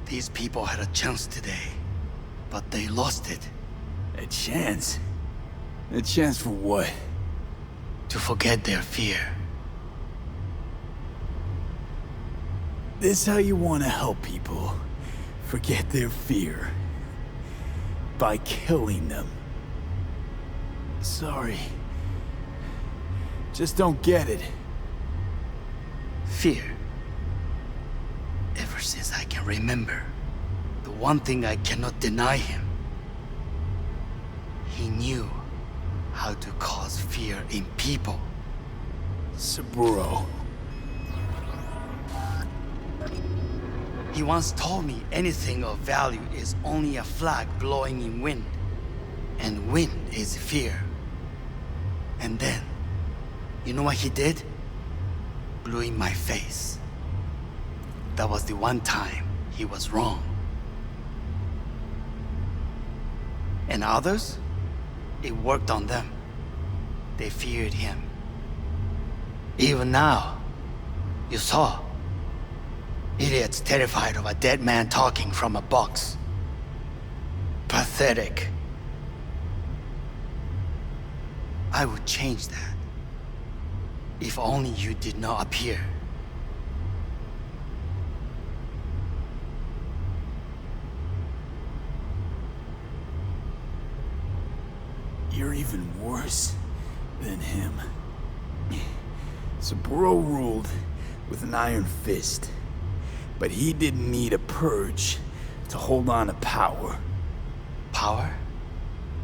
These people had a chance today, but they lost it. A chance? A chance for what? To forget their fear. This how you want to help people forget their fear? By killing them. Sorry. Just don't get it. Fear. Ever since I can remember, the one thing I cannot deny him. He knew how to cause fear in people. Saburo. He once told me anything of value is only a flag blowing in wind. And wind is fear. And then, you know what he did? Blew in my face. That was the one time he was wrong. And others? It worked on them. They feared him. Even now, you saw. Idiots terrified of a dead man talking from a box. Pathetic. I would change that. If only you did not appear. You're even worse than him. Saburo ruled with an iron fist, but he didn't need a purge to hold on to power. Power?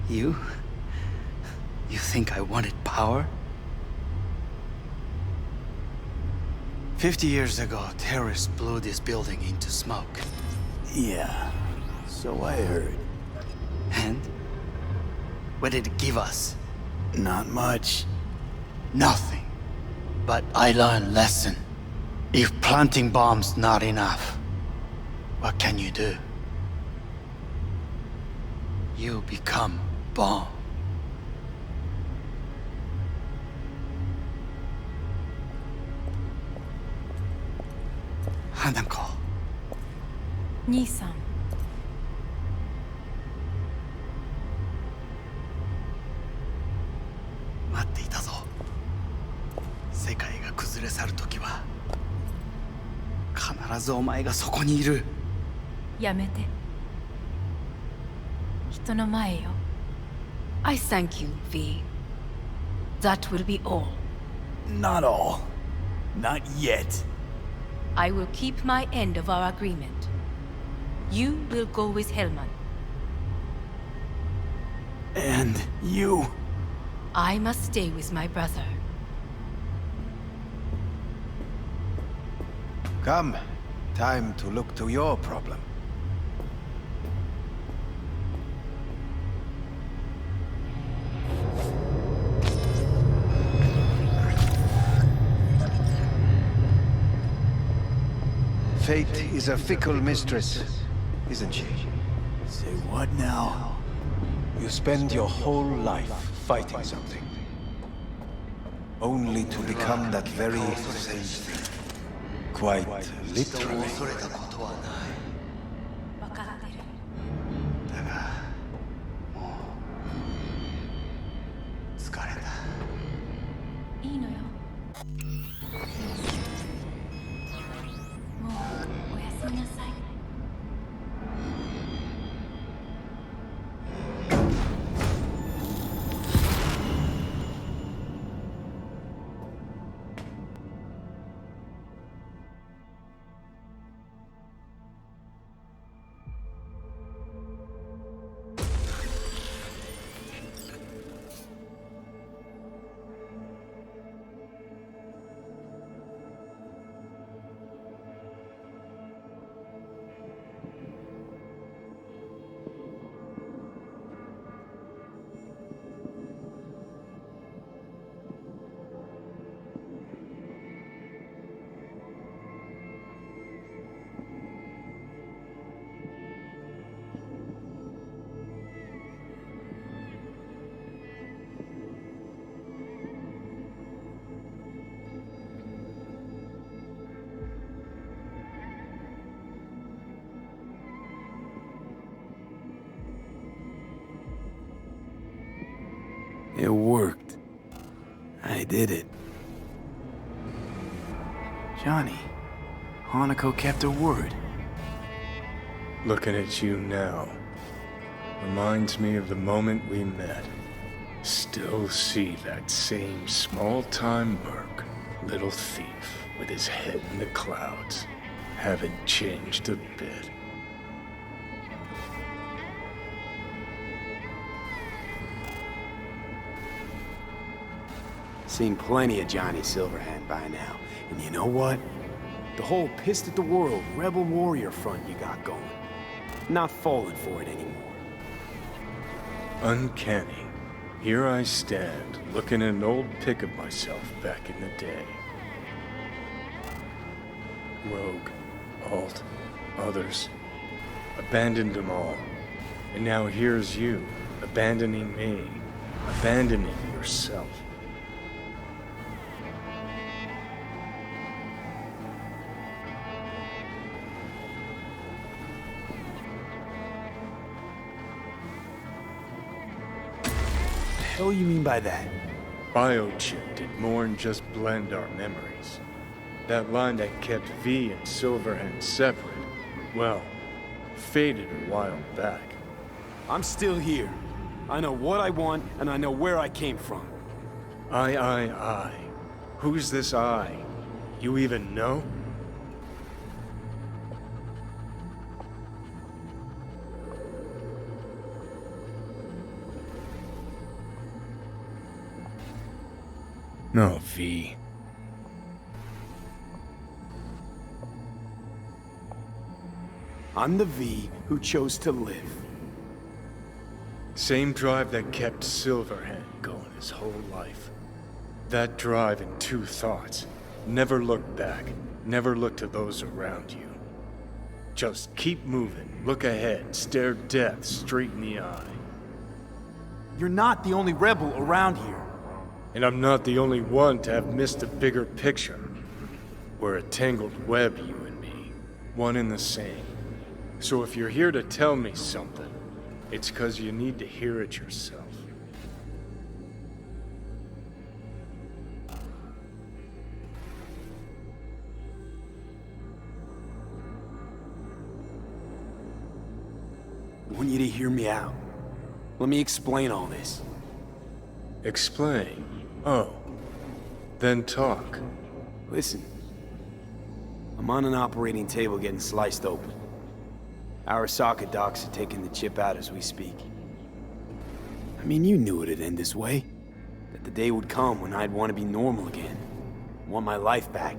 You? You think I wanted power? 50 years ago, terrorists blew this building into smoke. Yeah, so I heard. And? What did it give us? Not much. Nothing. But I learned lesson. If planting bombs not enough, what can you do? You become bomb. Hanako. 兄さん。待っていたぞ。世界が崩れ去る時は必ずお前がそこにいる。やめて。人の前よ。I thank you, V. That will be all. Not all. Not yet. I will keep my end of our agreement. You will go with Hellman. And you? I must stay with my brother. Come. Time to look to your problem. Fate is a fickle mistress, isn't she? Say what now? You spend your whole life fighting something, only to become that very same thing. Quite literally. 分かってる。だが、もう疲れた。いいのよ。もうおやすみなさい。It worked. I did it. Johnny, Hanako kept her word. Looking at you now reminds me of the moment we met. Still see that same small-time merc, little thief with his head in the clouds. Haven't changed a bit. Seen plenty of Johnny Silverhand by now. And you know what? The whole pissed at the world rebel warrior front you got going. Not falling for it anymore. Uncanny. Here I stand, looking at an old pic of myself back in the day. Rogue, Alt, others. Abandoned them all. And now here's you, abandoning me. Abandoning yourself. What do you mean by that? Biochip did more than just blend our memories. That line that kept V and Silverhand separate, well, faded a while back. I'm still here. I know what I want, and I know where I came from. I. Who's this I? You even know? No, V. I'm the V who chose to live. Same drive that kept Silverhand going his whole life. That drive and two thoughts. Never look back. Never look to those around you. Just keep moving. Look ahead. Stare death straight in the eye. You're not the only rebel around here. And I'm not the only one to have missed a bigger picture. We're a tangled web, you and me. One and the same. So if you're here to tell me something, it's 'cause you need to hear it yourself. I want you to hear me out. Let me explain all this. Explain? Oh. Then talk. Listen. I'm on an operating table getting sliced open. Arasaka docs are taking the chip out as we speak. I mean, you knew it'd end this way. That the day would come when I'd want to be normal again. Want my life back.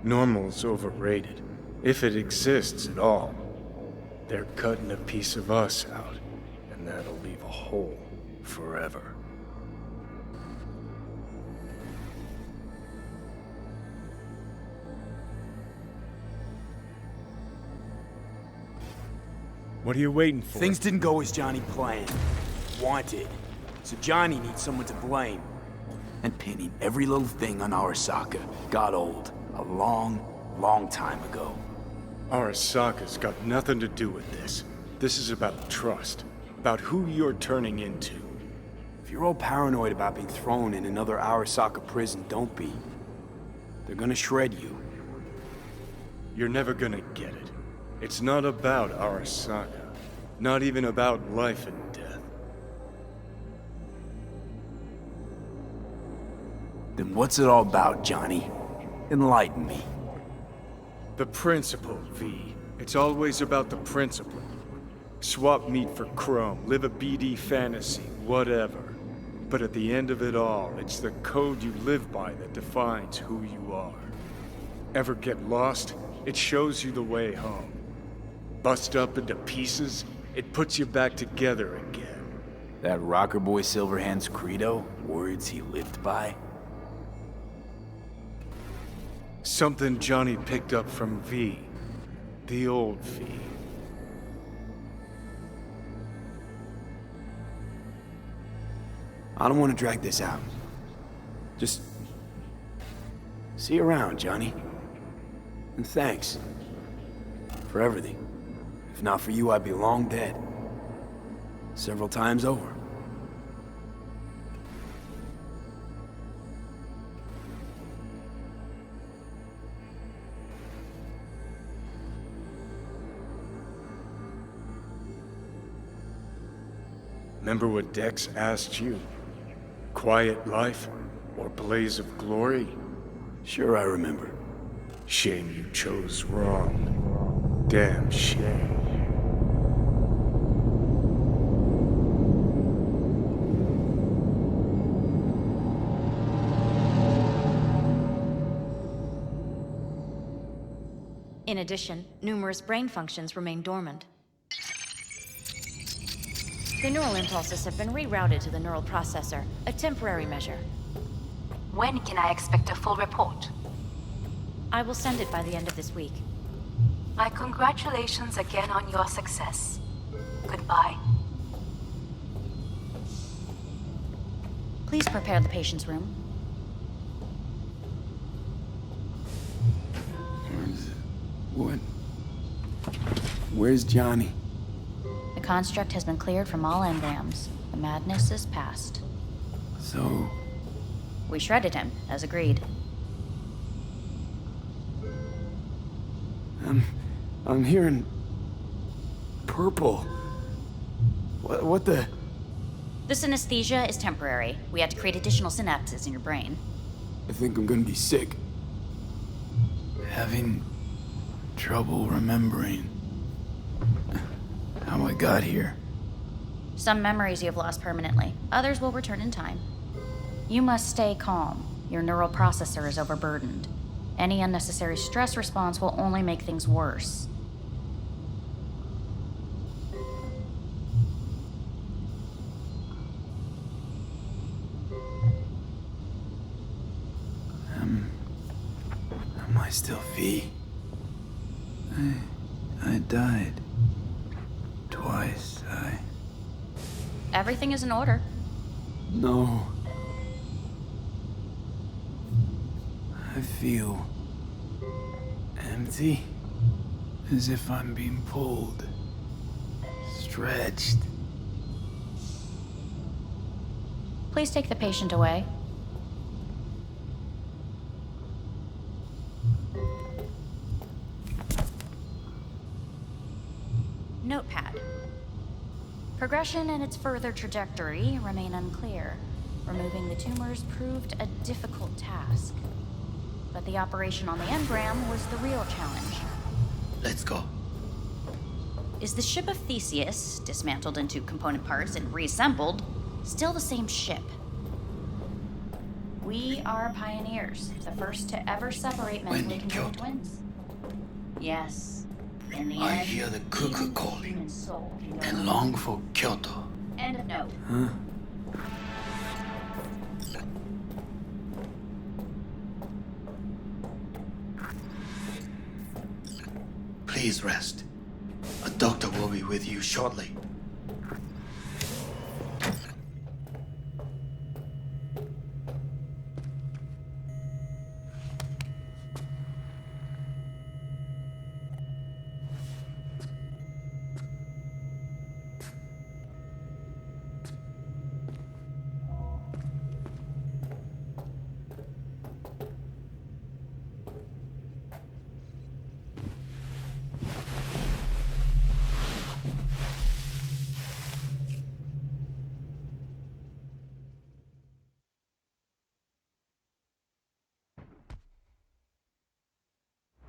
Normal's overrated. If it exists at all. They're cutting a piece of us out, and that'll leave a hole forever. What are you waiting for? Things didn't go as Johnny planned. Wanted. So Johnny needs someone to blame. And pinning every little thing on Arasaka got old a long, long time ago. Arasaka's got nothing to do with this. This is about trust. About who you're turning into. If you're all paranoid about being thrown in another Arasaka prison, don't be. They're gonna shred you. You're never gonna get it. It's not about Arasaka. Not even about life and death. Then what's it all about, Johnny? Enlighten me. The principle, V. It's always about the principle. Swap meat for chrome, live a BD fantasy, whatever. But at the end of it all, it's the code you live by that defines who you are. Ever get lost? It shows you the way home. Bust up into pieces, it puts you back together again. That rocker boy Silverhand's credo? Words he lived by? Something Johnny picked up from V. The old V. I don't want to drag this out. Just... see you around, Johnny. And thanks. For everything. If not for you, I'd be long dead. Several times over. Remember what Dex asked you? Quiet life or blaze of glory? Sure I remember. Shame you chose wrong. Damn shame. In addition, numerous brain functions remain dormant. The neural impulses have been rerouted to the neural processor, a temporary measure. When can I expect a full report? I will send it by the end of this week. My congratulations again on your success. Goodbye. Please prepare the patient's room. Where's Johnny? The construct has been cleared from all engrams. The madness is past. So... we shredded him, as agreed. I'm hearing... purple. What the... The synesthesia is temporary. We had to create additional synapses in your brain. I think I'm gonna be sick. Having trouble remembering how I got here. Some memories you have lost permanently. Others will return in time. You must stay calm. Your neural processor is overburdened. Any unnecessary stress response will only make things worse. V. I died. Twice, Everything is in order. No. I feel empty. As if I'm being pulled. Stretched. Please take the patient away. Notepad. Progression and its further trajectory remain unclear. Removing the tumors proved a difficult task. But the operation on the engram was the real challenge. Let's go. Is the ship of Theseus, dismantled into component parts and reassembled, still the same ship? We are pioneers, the first to ever separate mentally conjoined twins. Yes. In the I end, hear the cuckoo calling human soul can go and on. long for Kyoto. End of note. Huh? Please rest. A doctor will be with you shortly.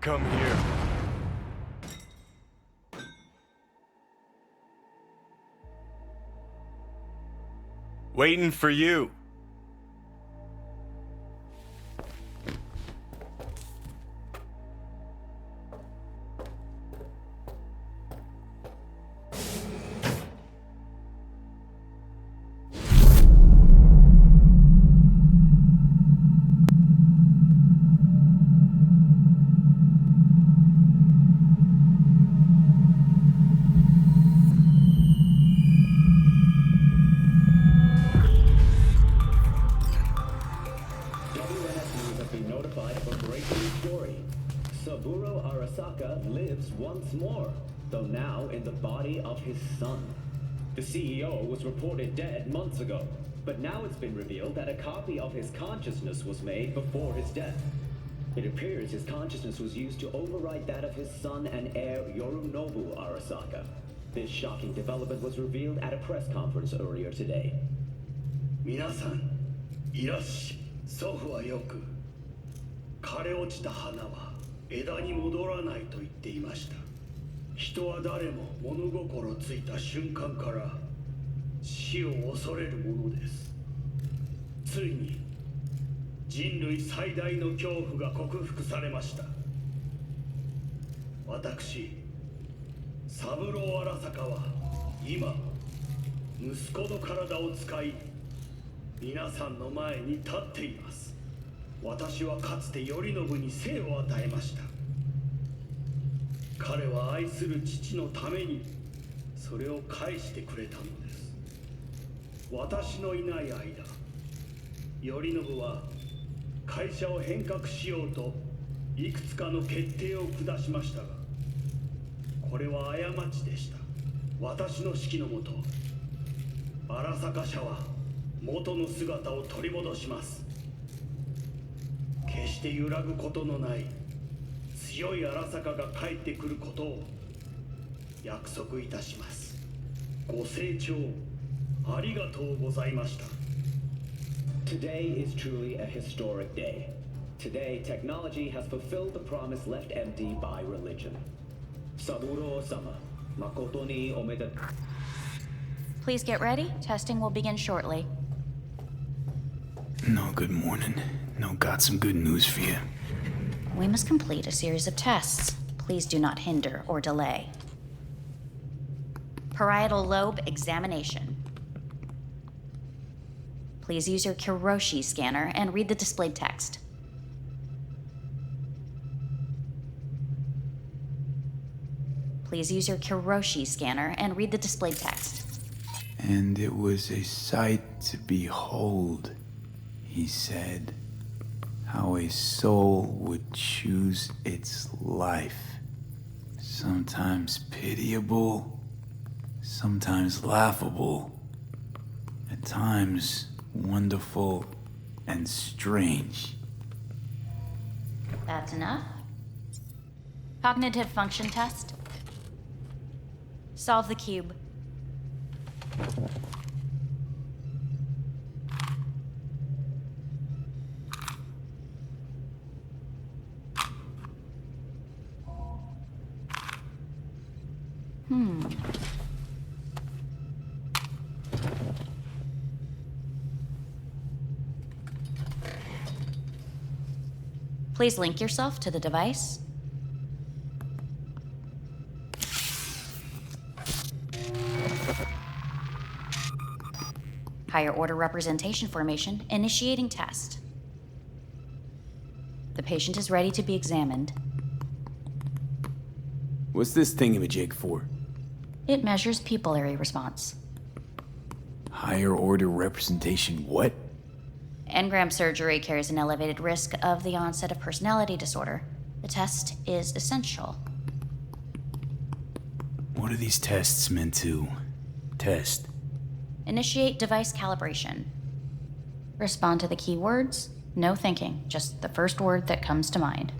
Come here. Waiting for you. Arasaka lives once more, though now in the body of his son. The CEO was reported dead months ago, but now it's been revealed that a copy of his consciousness was made before his death. It appears his consciousness was used to override that of his son and heir Yorinobu Arasaka. This shocking development was revealed at a press conference earlier today. 皆さん、いらっしゃい。祖父はよく、枯れ落ちた花は枝に戻らないと言っていました。人は誰も物心ついた瞬間から死を恐れるものです。ついに人類最大の恐怖が克服されました。私、三郎荒坂は今、息子の体を使い、皆さんの前に立っています。私はかつて頼信に生を与えました。彼は愛する父のためにそれを返してくれたのです。私のいない間、頼信は会社を変革しようといくつかの決定を下しましたが、これは過ちでした。私の指揮のもと、荒坂社は元の姿を取り戻します。決して揺らぐことのない強い荒坂が帰ってくることを約束いたします。ご清聴ありがとうございました。 Today is truly a historic day. Today, technology has fulfilled the promise left empty by religion. Saburo-sama, makoto ni omedetou. Please get ready. Testing will begin shortly. No, good morning. No, got some good news for you. We must complete a series of tests. Please do not hinder or delay. Parietal lobe examination. Please use your Kiroshi scanner and read the displayed text. Please use your Kiroshi scanner and read the displayed text. And it was a sight to behold, he said, how a soul would choose its life. Sometimes pitiable, sometimes laughable, at times wonderful and strange. That's enough. Cognitive function test. Solve the cube. Please link yourself to the device. Higher order representation formation, initiating test. The patient is ready to be examined. What's this thingamajig for? It measures pupillary response. Higher order representation what? Engram surgery carries an elevated risk of the onset of personality disorder. The test is essential. What are these tests meant to test? Initiate device calibration. Respond to the keywords. No thinking, just the first word that comes to mind.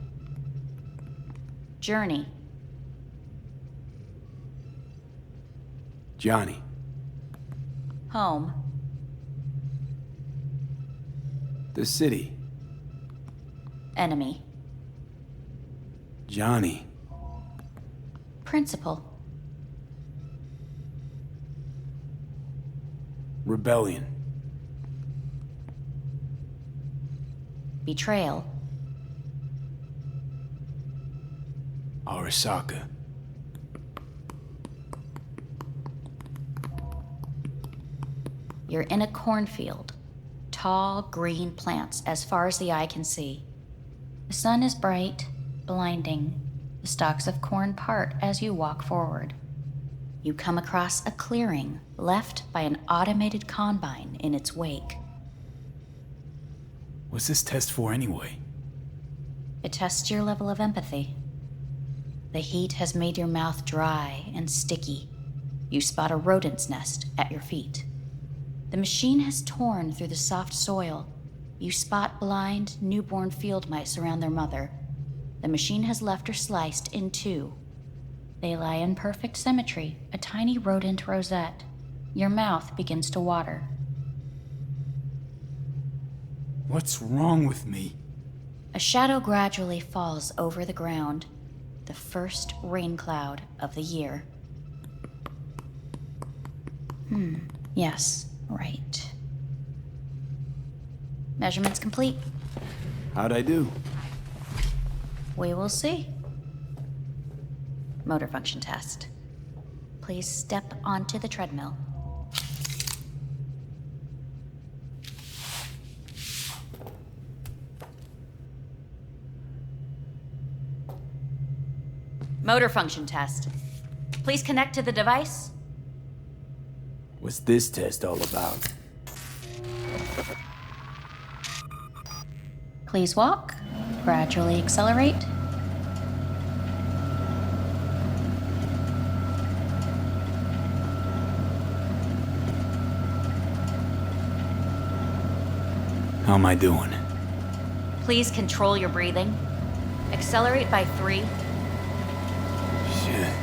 Journey. Johnny. Home. The city. Enemy. Johnny. Principal. Rebellion. Betrayal. Arasaka. You're in a cornfield. Tall, green plants as far as the eye can see. The sun is bright, blinding. The stalks of corn part as you walk forward. You come across a clearing left by an automated combine in its wake. What's this test for anyway? It tests your level of empathy. The heat has made your mouth dry and sticky. You spot a rodent's nest at your feet. The machine has torn through the soft soil. You spot blind, newborn field mice around their mother. The machine has left her sliced in two. They lie in perfect symmetry, a tiny rodent rosette. Your mouth begins to water. What's wrong with me? A shadow gradually falls over the ground, the first rain cloud of the year. Yes, right. Measurements complete. How'd I do? We will see. Motor function test. Please step onto the treadmill. Motor function test. Please connect to the device. What's this test all about? Please walk. Gradually accelerate. How am I doing? Please control your breathing. Accelerate by 3. Shit.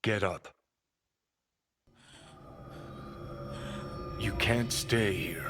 Get up. You can't stay here.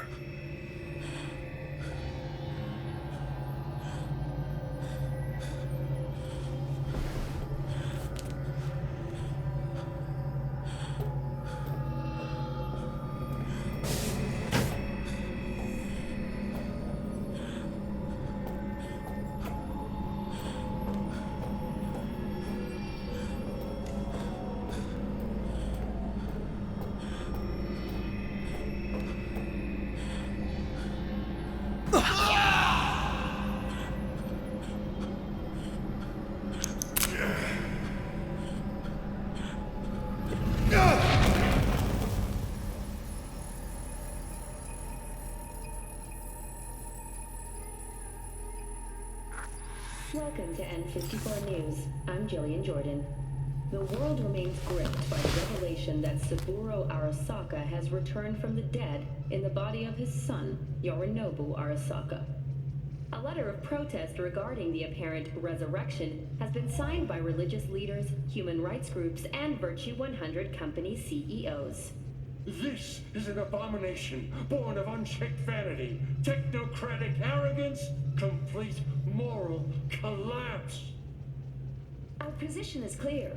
Welcome to N54 News. I'm Jillian Jordan. The world remains gripped by the revelation that Saburo Arasaka has returned from the dead in the body of his son, Yorinobu Arasaka. A letter of protest regarding the apparent resurrection has been signed by religious leaders, human rights groups, and Virtue 100 company CEOs. This is an abomination born of unchecked vanity, technocratic arrogance, complete moral collapse. Our position is clear.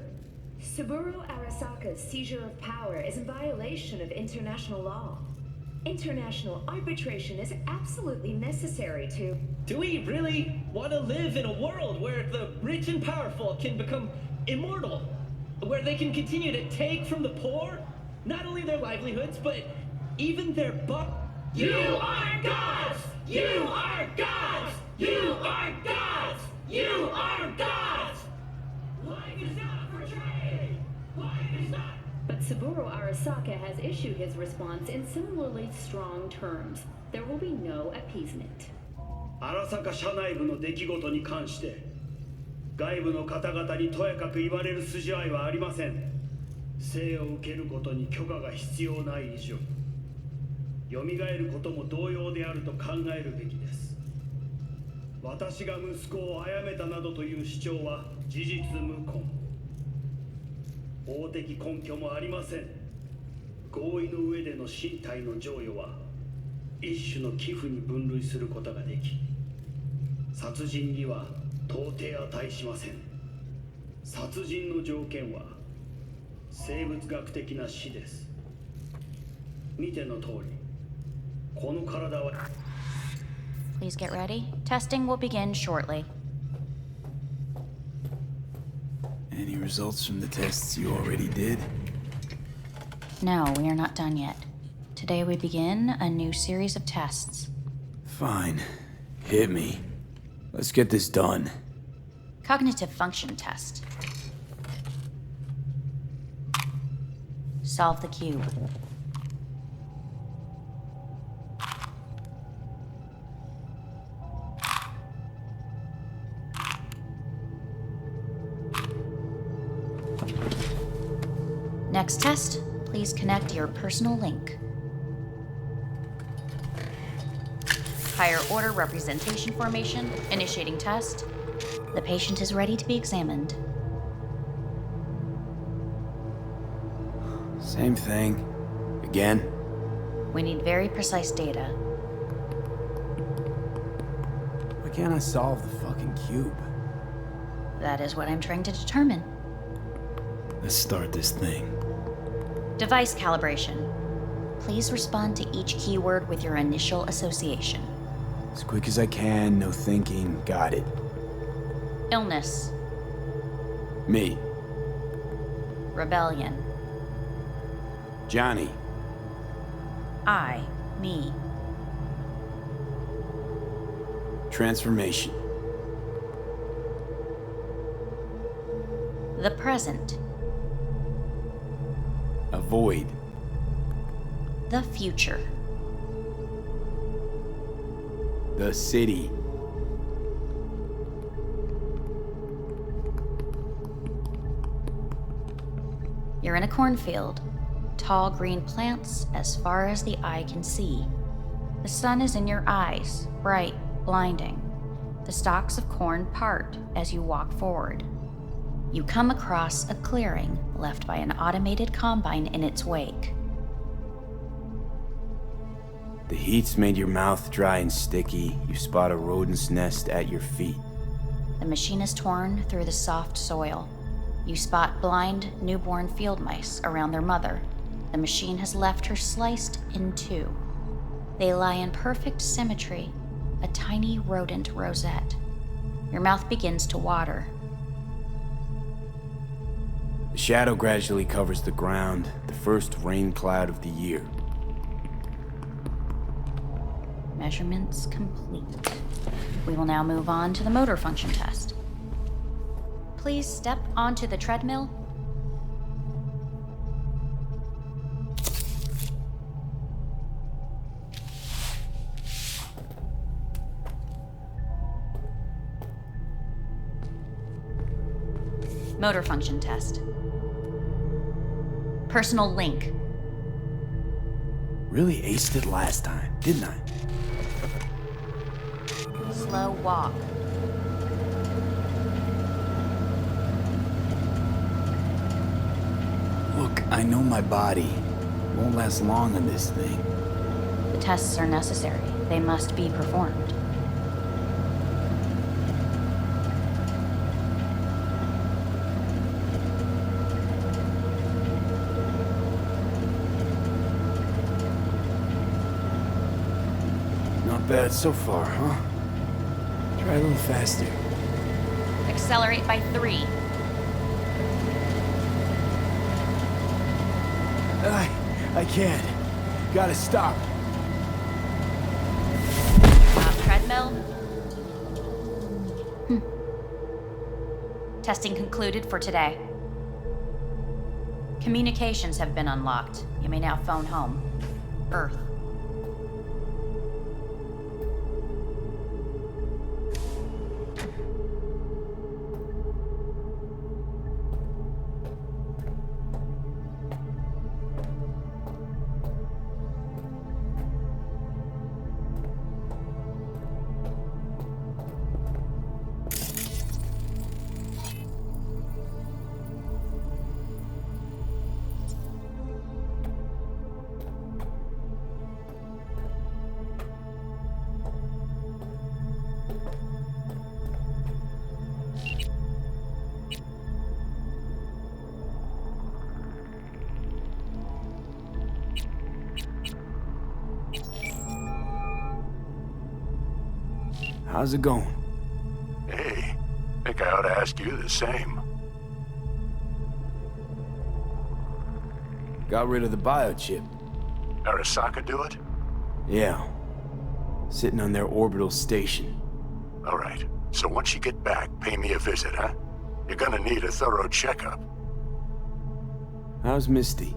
Saburo Arasaka's seizure of power is in violation of international law. International arbitration is absolutely necessary to... Do we really want to live in a world where the rich and powerful can become immortal? Where they can continue to take from the poor? Not only their livelihoods, but even their You are gods! You are gods! You are gods! You are gods! Life is not for trade! Life is not... But Saburo Arasaka has issued his response in similarly strong terms. There will be no appeasement. 荒坂社内部の出来事に関して外部の方々にとやかく言われる筋合いはありません。生を受けることに許可が必要ない以上、蘇ることも同様であると考えるべきです。私が息子を殺めたなどという主張は事実無根。法的根拠もありません。合意の上での身体の贈与は一種の寄付に分類することができ、殺人には到底値しません。殺人の条件は生物学的な死です。見ての通り、この体は Please get ready. Testing will begin shortly. Any results from the tests you already did? No, we are not done yet. Today we begin a new series of tests. Fine. Hit me. Let's get this done. Cognitive function test. Solve the cube. Next test, please connect your personal link. Higher order representation formation, initiating test. The patient is ready to be examined. Same thing. Again? We need very precise data. Why can't I solve the fucking cube? That is what I'm trying to determine. Let's start this thing. Device calibration. Please respond to each keyword with your initial association. As quick as I can, no thinking. Got it. Illness. Me. Rebellion. Johnny. I. Me. Transformation. The present. Avoid. The future. The city. You're in a cornfield. Tall green plants as far as the eye can see. The sun is in your eyes, bright, blinding. The stalks of corn part as you walk forward. You come across a clearing left by an automated combine in its wake. The heat's made your mouth dry and sticky. You spot a rodent's nest at your feet. The machine is torn through the soft soil. You spot blind, newborn field mice around their mother. The machine has left her sliced in two. They lie in perfect symmetry, a tiny rodent rosette. Your mouth begins to water. The shadow gradually covers the ground, the first rain cloud of the year. Measurements complete. We will now move on to the motor function test. Please step onto the treadmill. Motor function test. Personal link. Really aced it last time, didn't I? Slow walk. Look, I know my body won't last long on this thing. The tests are necessary. They must be performed. Not bad so far, huh? Try a little faster. Accelerate by 3. I can't. Gotta stop. Treadmill. Testing concluded for today. Communications have been unlocked. You may now phone home. Earth. How's it going? Hey, think I ought to ask you the same. Got rid of the biochip. Arasaka do it? Yeah. Sitting on their orbital station. All right. So once you get back, pay me a visit, huh? You're gonna need a thorough checkup. How's Misty?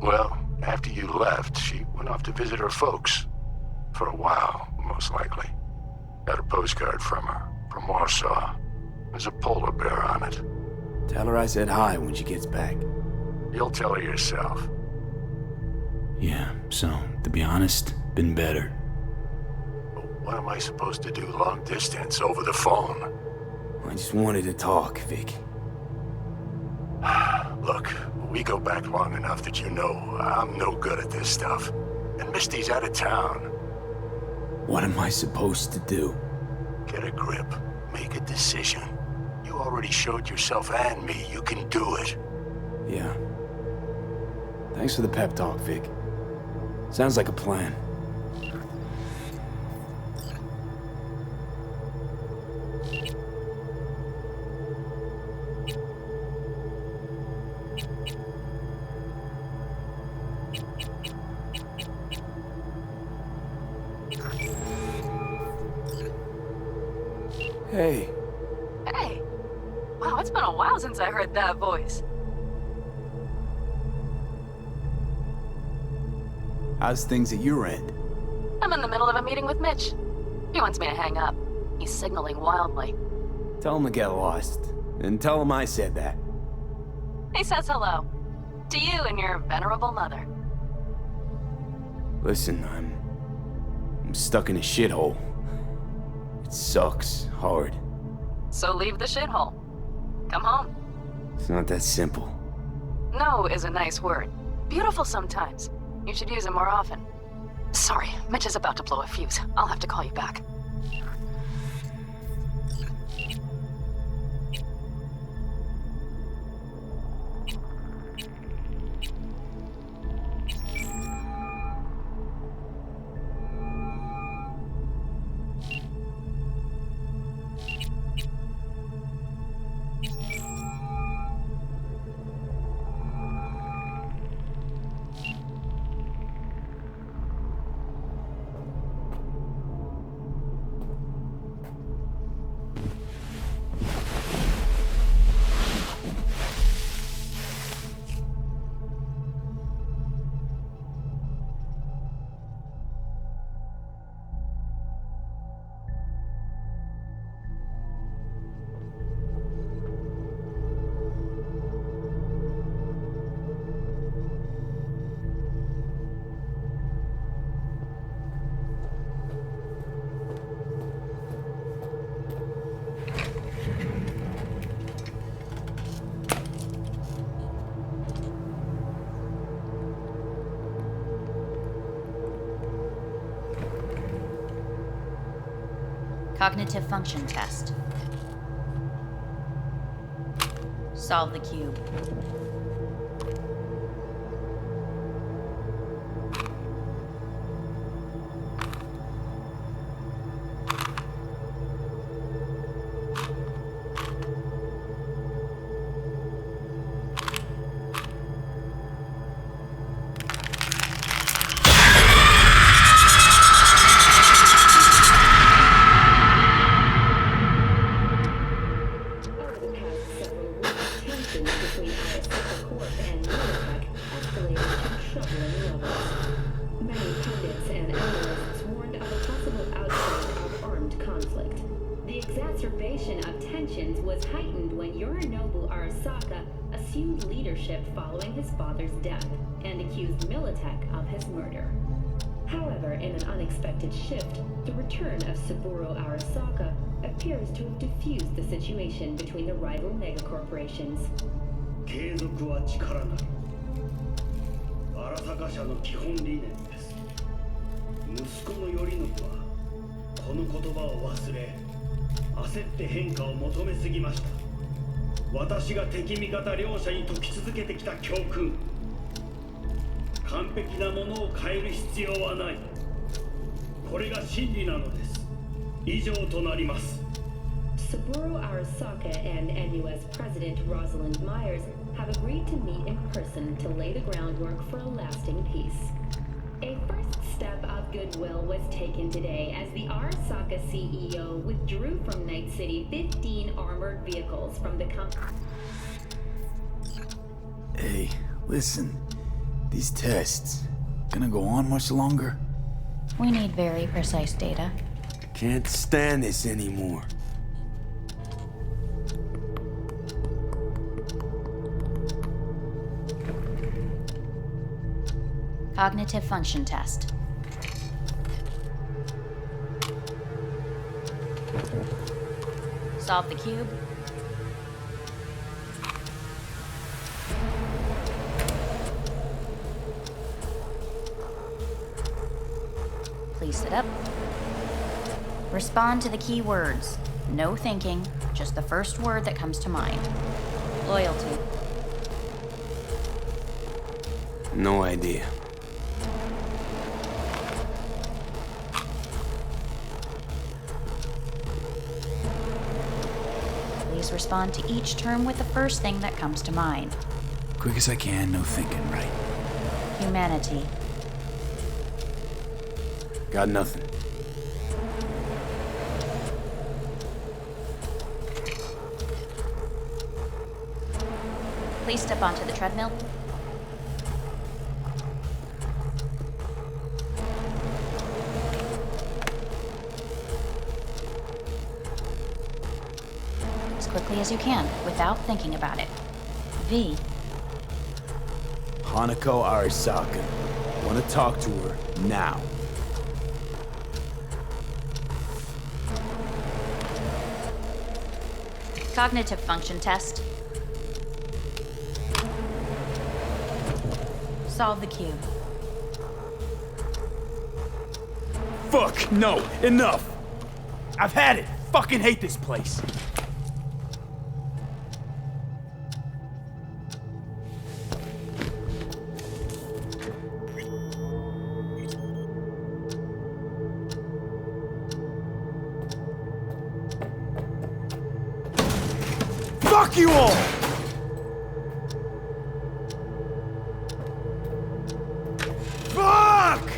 Well, after you left, she went off to visit her folks. For a while, most likely. Got a postcard from her, from Warsaw. There's a polar bear on it. Tell her I said hi when she gets back. You'll tell her yourself. Yeah, so, to be honest, been better. What am I supposed to do long distance over the phone? I just wanted to talk, Vic. Look, we go back long enough that you know I'm no good at this stuff. And Misty's out of town. What am I supposed to do? Get a grip. Make a decision. You already showed yourself and me you can do it. Yeah. Thanks for the pep talk, Vic. Sounds like a plan. Hey. Hey. Wow, it's been a while since I heard that voice. How's things at your end? I'm in the middle of a meeting with Mitch. He wants me to hang up. He's signaling wildly. Tell him to get lost. And tell him I said that. He says hello. To you and your venerable mother. Listen, I'm stuck in a shithole. It sucks hard. So leave the shithole. Come home. It's not that simple. No is a nice word. Beautiful sometimes. You should use it more often. Sorry, Mitch is about to blow a fuse. I'll have to call you back. Cognitive function test. Solve the cube. Between Arasaka Corp and Militech escalated to troubling levels. Many pundits and analysts warned of a possible outbreak of armed conflict. The exacerbation of tensions was heightened when Yorinobu Arasaka assumed leadership following his father's death and accused Militech of his murder. However, in an unexpected shift, the return of Saburo Arasaka appears to have diffused the situation between the rival megacorporations. 継続は力なり。荒坂社の基本理念です。息子の頼信はこの言葉を忘れ、焦って変化を求めすぎました。私が敵味方両者に説き続けてきた教訓。完璧なものを変える必要はない。これが真理なのです。以上となります。 Saburo Arasaka and NUS President Rosalind Myers have agreed to meet in person to lay the groundwork for a lasting peace. A first step of goodwill was taken today as the Arasaka CEO withdrew from Night City 15 armored vehicles from the company. Hey, listen. These tests, gonna go on much longer? We need very precise data. Can't stand this anymore. Cognitive function test. Solve the cube. Please sit up. Respond to the key words. No thinking, just the first word that comes to mind. Loyalty. No idea. Please respond to each term with the first thing that comes to mind. Quick as I can, no thinking, right? Humanity. Got nothing. Please step onto the treadmill. As quickly as you can, without thinking about it. V. Hanako Arasaka. Want to talk to her now. Cognitive function test. Solve the cube. Fuck, no, enough! I've had it. Fucking hate this place. Fuck you all! Fuck!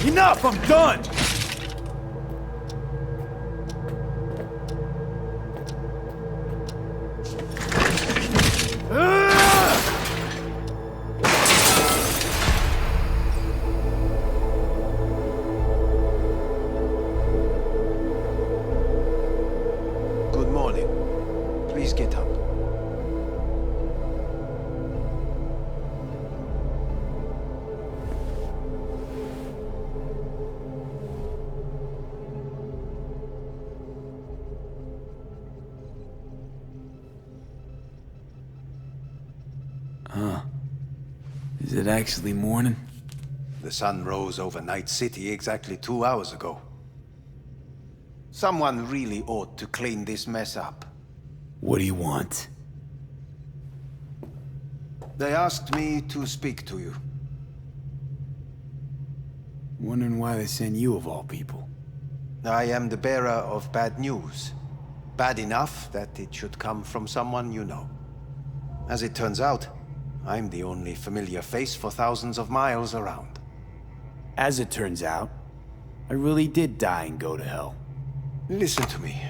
Enough! I'm done! Good morning. Please get up. Is it actually morning? The sun rose over Night City exactly 2 hours ago. Someone really ought to clean this mess up. What do you want? They asked me to speak to you. Wondering why they sent you of all people. I am the bearer of bad news. Bad enough that it should come from someone you know. As it turns out, I'm the only familiar face for thousands of miles around. As it turns out, I really did die and go to hell. Listen to me.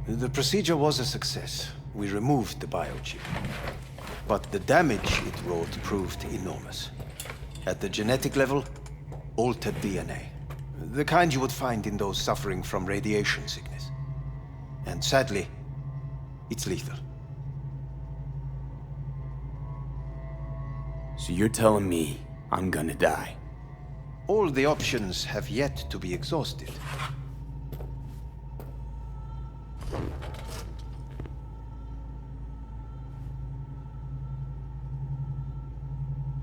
The procedure was a success. We removed the biochip. But the damage it wrought proved enormous. At the genetic level, altered DNA. The kind you would find in those suffering from radiation sickness. And sadly, it's lethal. So you're telling me I'm gonna die? All the options have yet to be exhausted.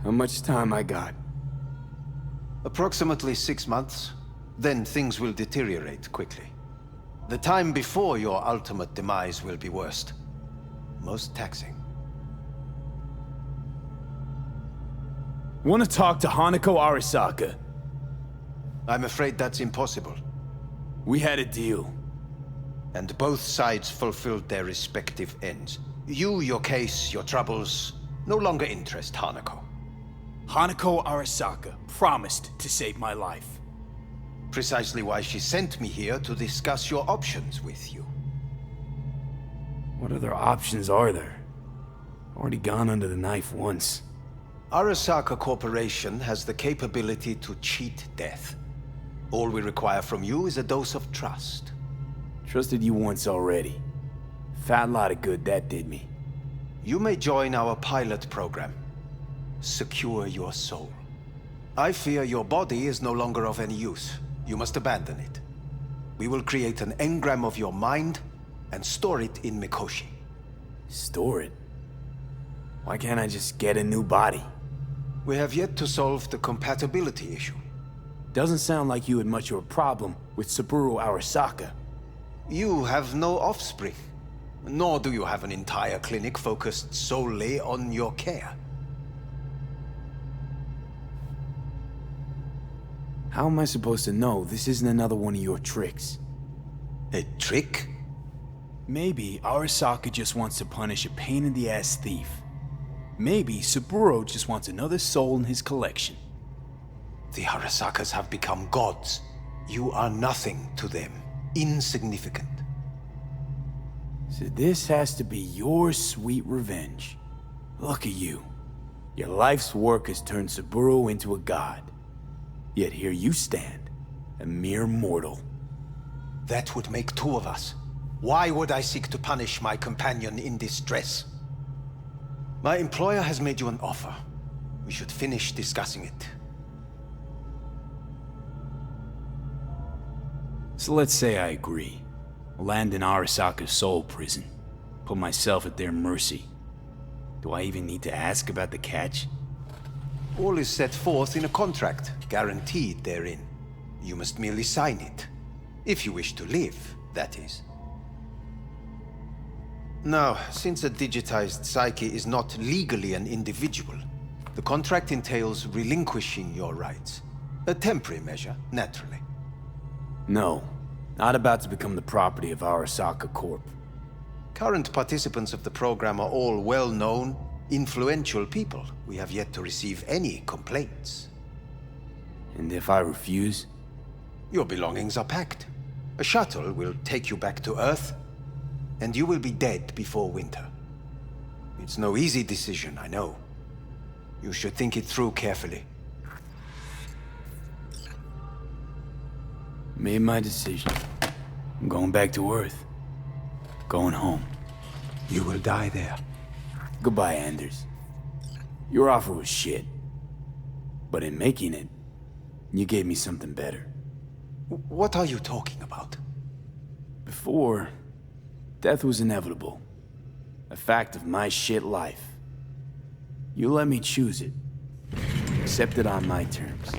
How much time I got? Approximately 6 months. Then things will deteriorate quickly. The time before your ultimate demise will be worst. Most taxing. Want to talk to Hanako Arasaka? I'm afraid that's impossible. We had a deal. And both sides fulfilled their respective ends. You, your case, your troubles, no longer interest Hanako. Hanako Arasaka promised to save my life. Precisely why she sent me here to discuss your options with you. What other options are there? Already gone under the knife once. Arasaka Corporation has the capability to cheat death. All we require from you is a dose of trust. Trusted you once already. Fat lot of good that did me. You may join our pilot program. Secure your soul. I fear your body is no longer of any use. You must abandon it. We will create an engram of your mind and store it in Mikoshi. Store it? Why can't I just get a new body? We have yet to solve the compatibility issue. Doesn't sound like you had much of a problem with Saburo Arasaka. You have no offspring. Nor do you have an entire clinic focused solely on your care. How am I supposed to know this isn't another one of your tricks? A trick? Maybe Arasaka just wants to punish a pain-in-the-ass thief. Maybe Saburo just wants another soul in his collection. The Arasakas have become gods. You are nothing to them. Insignificant. So this has to be your sweet revenge. Look at you. Your life's work has turned Saburo into a god. Yet here you stand, a mere mortal. That would make two of us. Why would I seek to punish my companion in distress? My employer has made you an offer. We should finish discussing it. So let's say I agree. Land in Arasaka's soul prison. Put myself at their mercy. Do I even need to ask about the catch? All is set forth in a contract, guaranteed therein. You must merely sign it. If you wish to live, that is. Now, since a digitized psyche is not legally an individual, the contract entails relinquishing your rights. A temporary measure, naturally. No, not about to become the property of Arasaka Corp. Current participants of the program are all well-known, influential people. We have yet to receive any complaints. And if I refuse? Your belongings are packed. A shuttle will take you back to Earth, and you will be dead before winter. It's no easy decision, I know. You should think it through carefully. Made my decision. I'm going back to Earth. Going home. You will die there. Goodbye, Anders. Your offer was shit. But in making it, you gave me something better. What are you talking about? Before, death was inevitable. A fact of my shit life. You let me choose it. Accept it on my terms.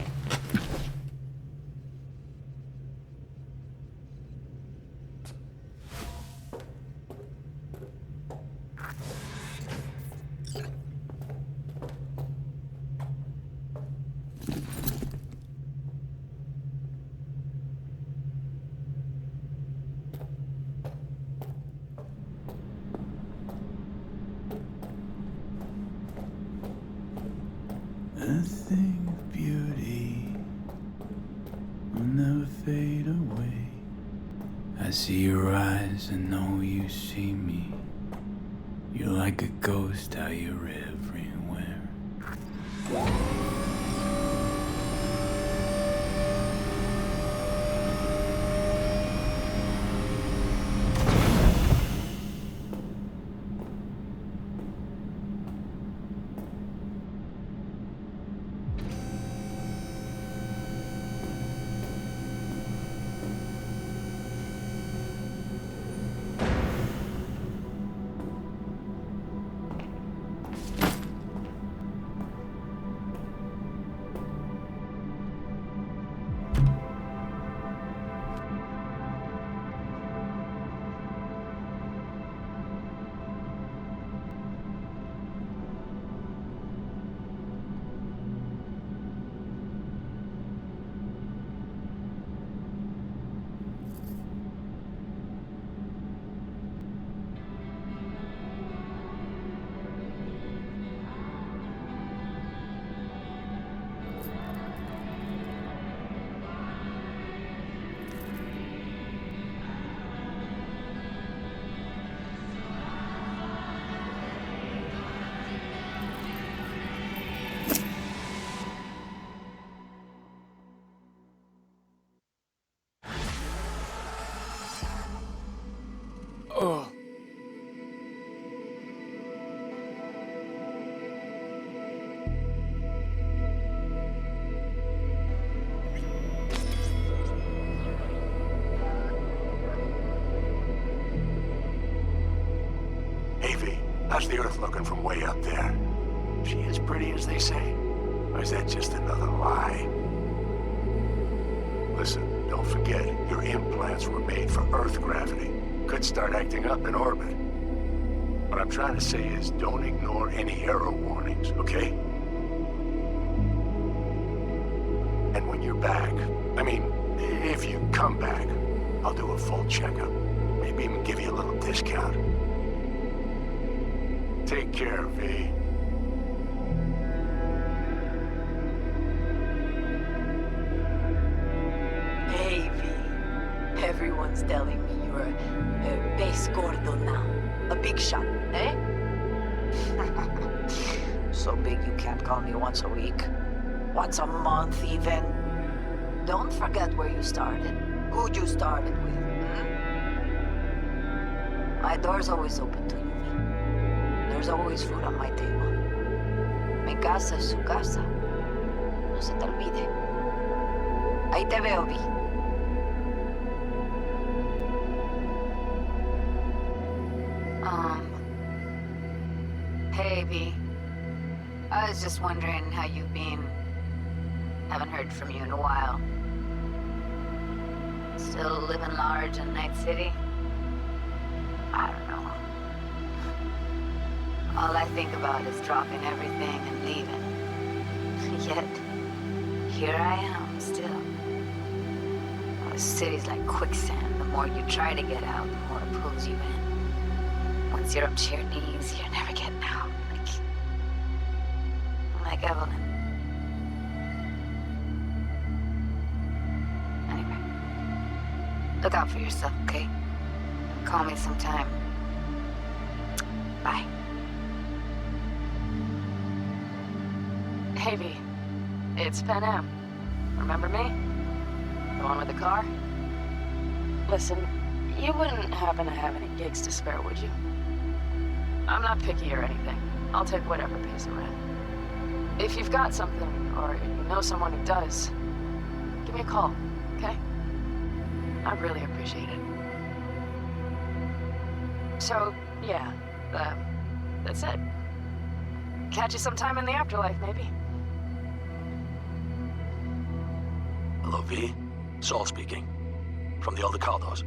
A thing of beauty will never fade away. I see your eyes and know you see me. You're like a ghost, how you're everywhere. How's the Earth looking from way up there? She as pretty as they say? Or is that just another lie? Listen, don't forget, your implants were made for Earth gravity. Could start acting up in orbit. What I'm trying to say is, don't ignore any error warnings, okay? And when you're back, I mean, if you come back, I'll do a full checkup. Maybe even give you a little discount. Take care, V. Hey, V. Everyone's telling me you're a base gordo now. A big shot, eh? So big you can't call me once a week. Once a month, even. Don't forget where you started. Who you started with, My door's always open to you. There's always food on my table. Mi casa es su casa. No se te olvide. Ahí te veo, Vi. Hey, V. I was just wondering how you've been. Haven't heard from you in a while. Still living large in Night City? I don't know. All I think about is dropping everything and leaving. Yet, here I am, still. The city's like quicksand. The more you try to get out, the more it pulls you in. Once you're up to your knees, you're never getting out. Like Evelyn. Anyway, look out for yourself, okay? Call me sometime. Bye. Hey, V. It's Pan Am. Remember me? The one with the car? Listen, you wouldn't happen to have any gigs to spare, would you? I'm not picky or anything. I'll take whatever pays the rent. If you've got something, or you know someone who does, give me a call, okay? I'd really appreciate it. So, yeah, that's it. Catch you sometime in the afterlife, maybe. Hello, V. Saul speaking. From the Aldecaldos.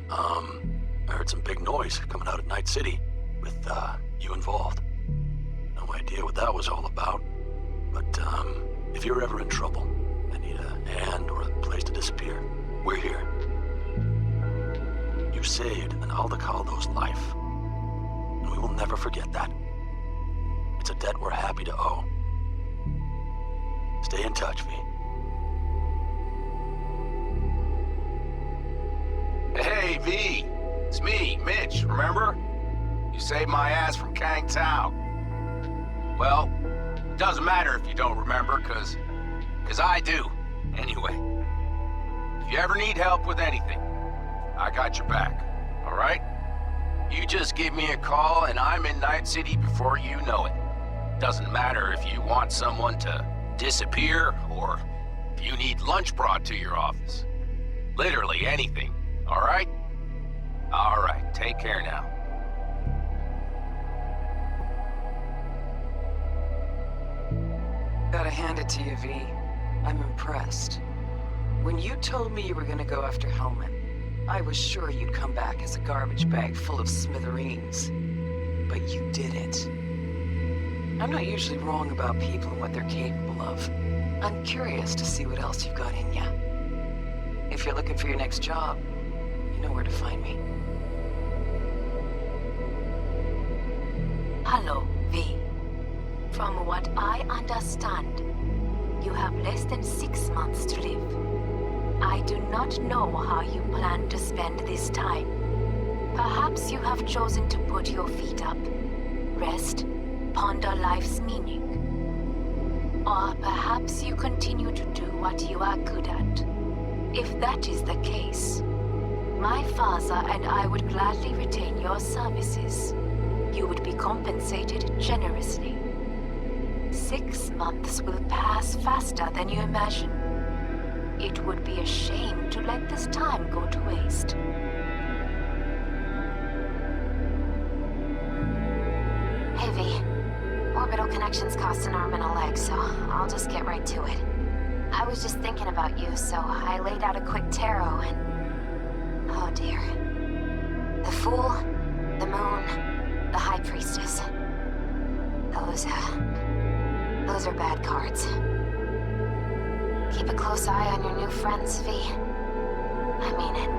I heard some big noise coming out of Night City with, you involved. No idea what that was all about. But, if you're ever in trouble and need a hand or a place to disappear, we're here. You saved an Aldecaldo's life. And we will never forget that. It's a debt we're happy to owe. Stay in touch, V. Hey, V. It's me, Mitch, remember? You saved my ass from Kang Tao. Well, it doesn't matter if you don't remember, cause I do. Anyway, if you ever need help with anything, I got your back, all right? You just give me a call and I'm in Night City before you know it. Doesn't matter if you want someone to disappear or if you need lunch brought to your office. Literally anything, all right? All right, take care now. Gotta hand it to you, V. I'm impressed. When you told me you were gonna go after Hellman, I was sure you'd come back as a garbage bag full of smithereens. But you did it. I'm not usually wrong about people and what they're capable of. I'm curious to see what else you've got in ya. If you're looking for your next job, you know where to find me. Hello, V. From what I understand, you have less than 6 months to live. I do not know how you plan to spend this time. Perhaps you have chosen to put your feet up, rest, ponder life's meaning. Or perhaps you continue to do what you are good at. If that is the case, my father and I would gladly retain your services. You would be compensated generously. 6 months will pass faster than you imagine. It would be a shame to let this time go to waste. Hey, V. Orbital connections cost an arm and a leg, so I'll just get right to it. I was just thinking about you, so I laid out a quick tarot and... oh dear. The Fool, the Moon, the High Priestess. Those are bad cards. Keep a close eye on your new friends, V. I mean it.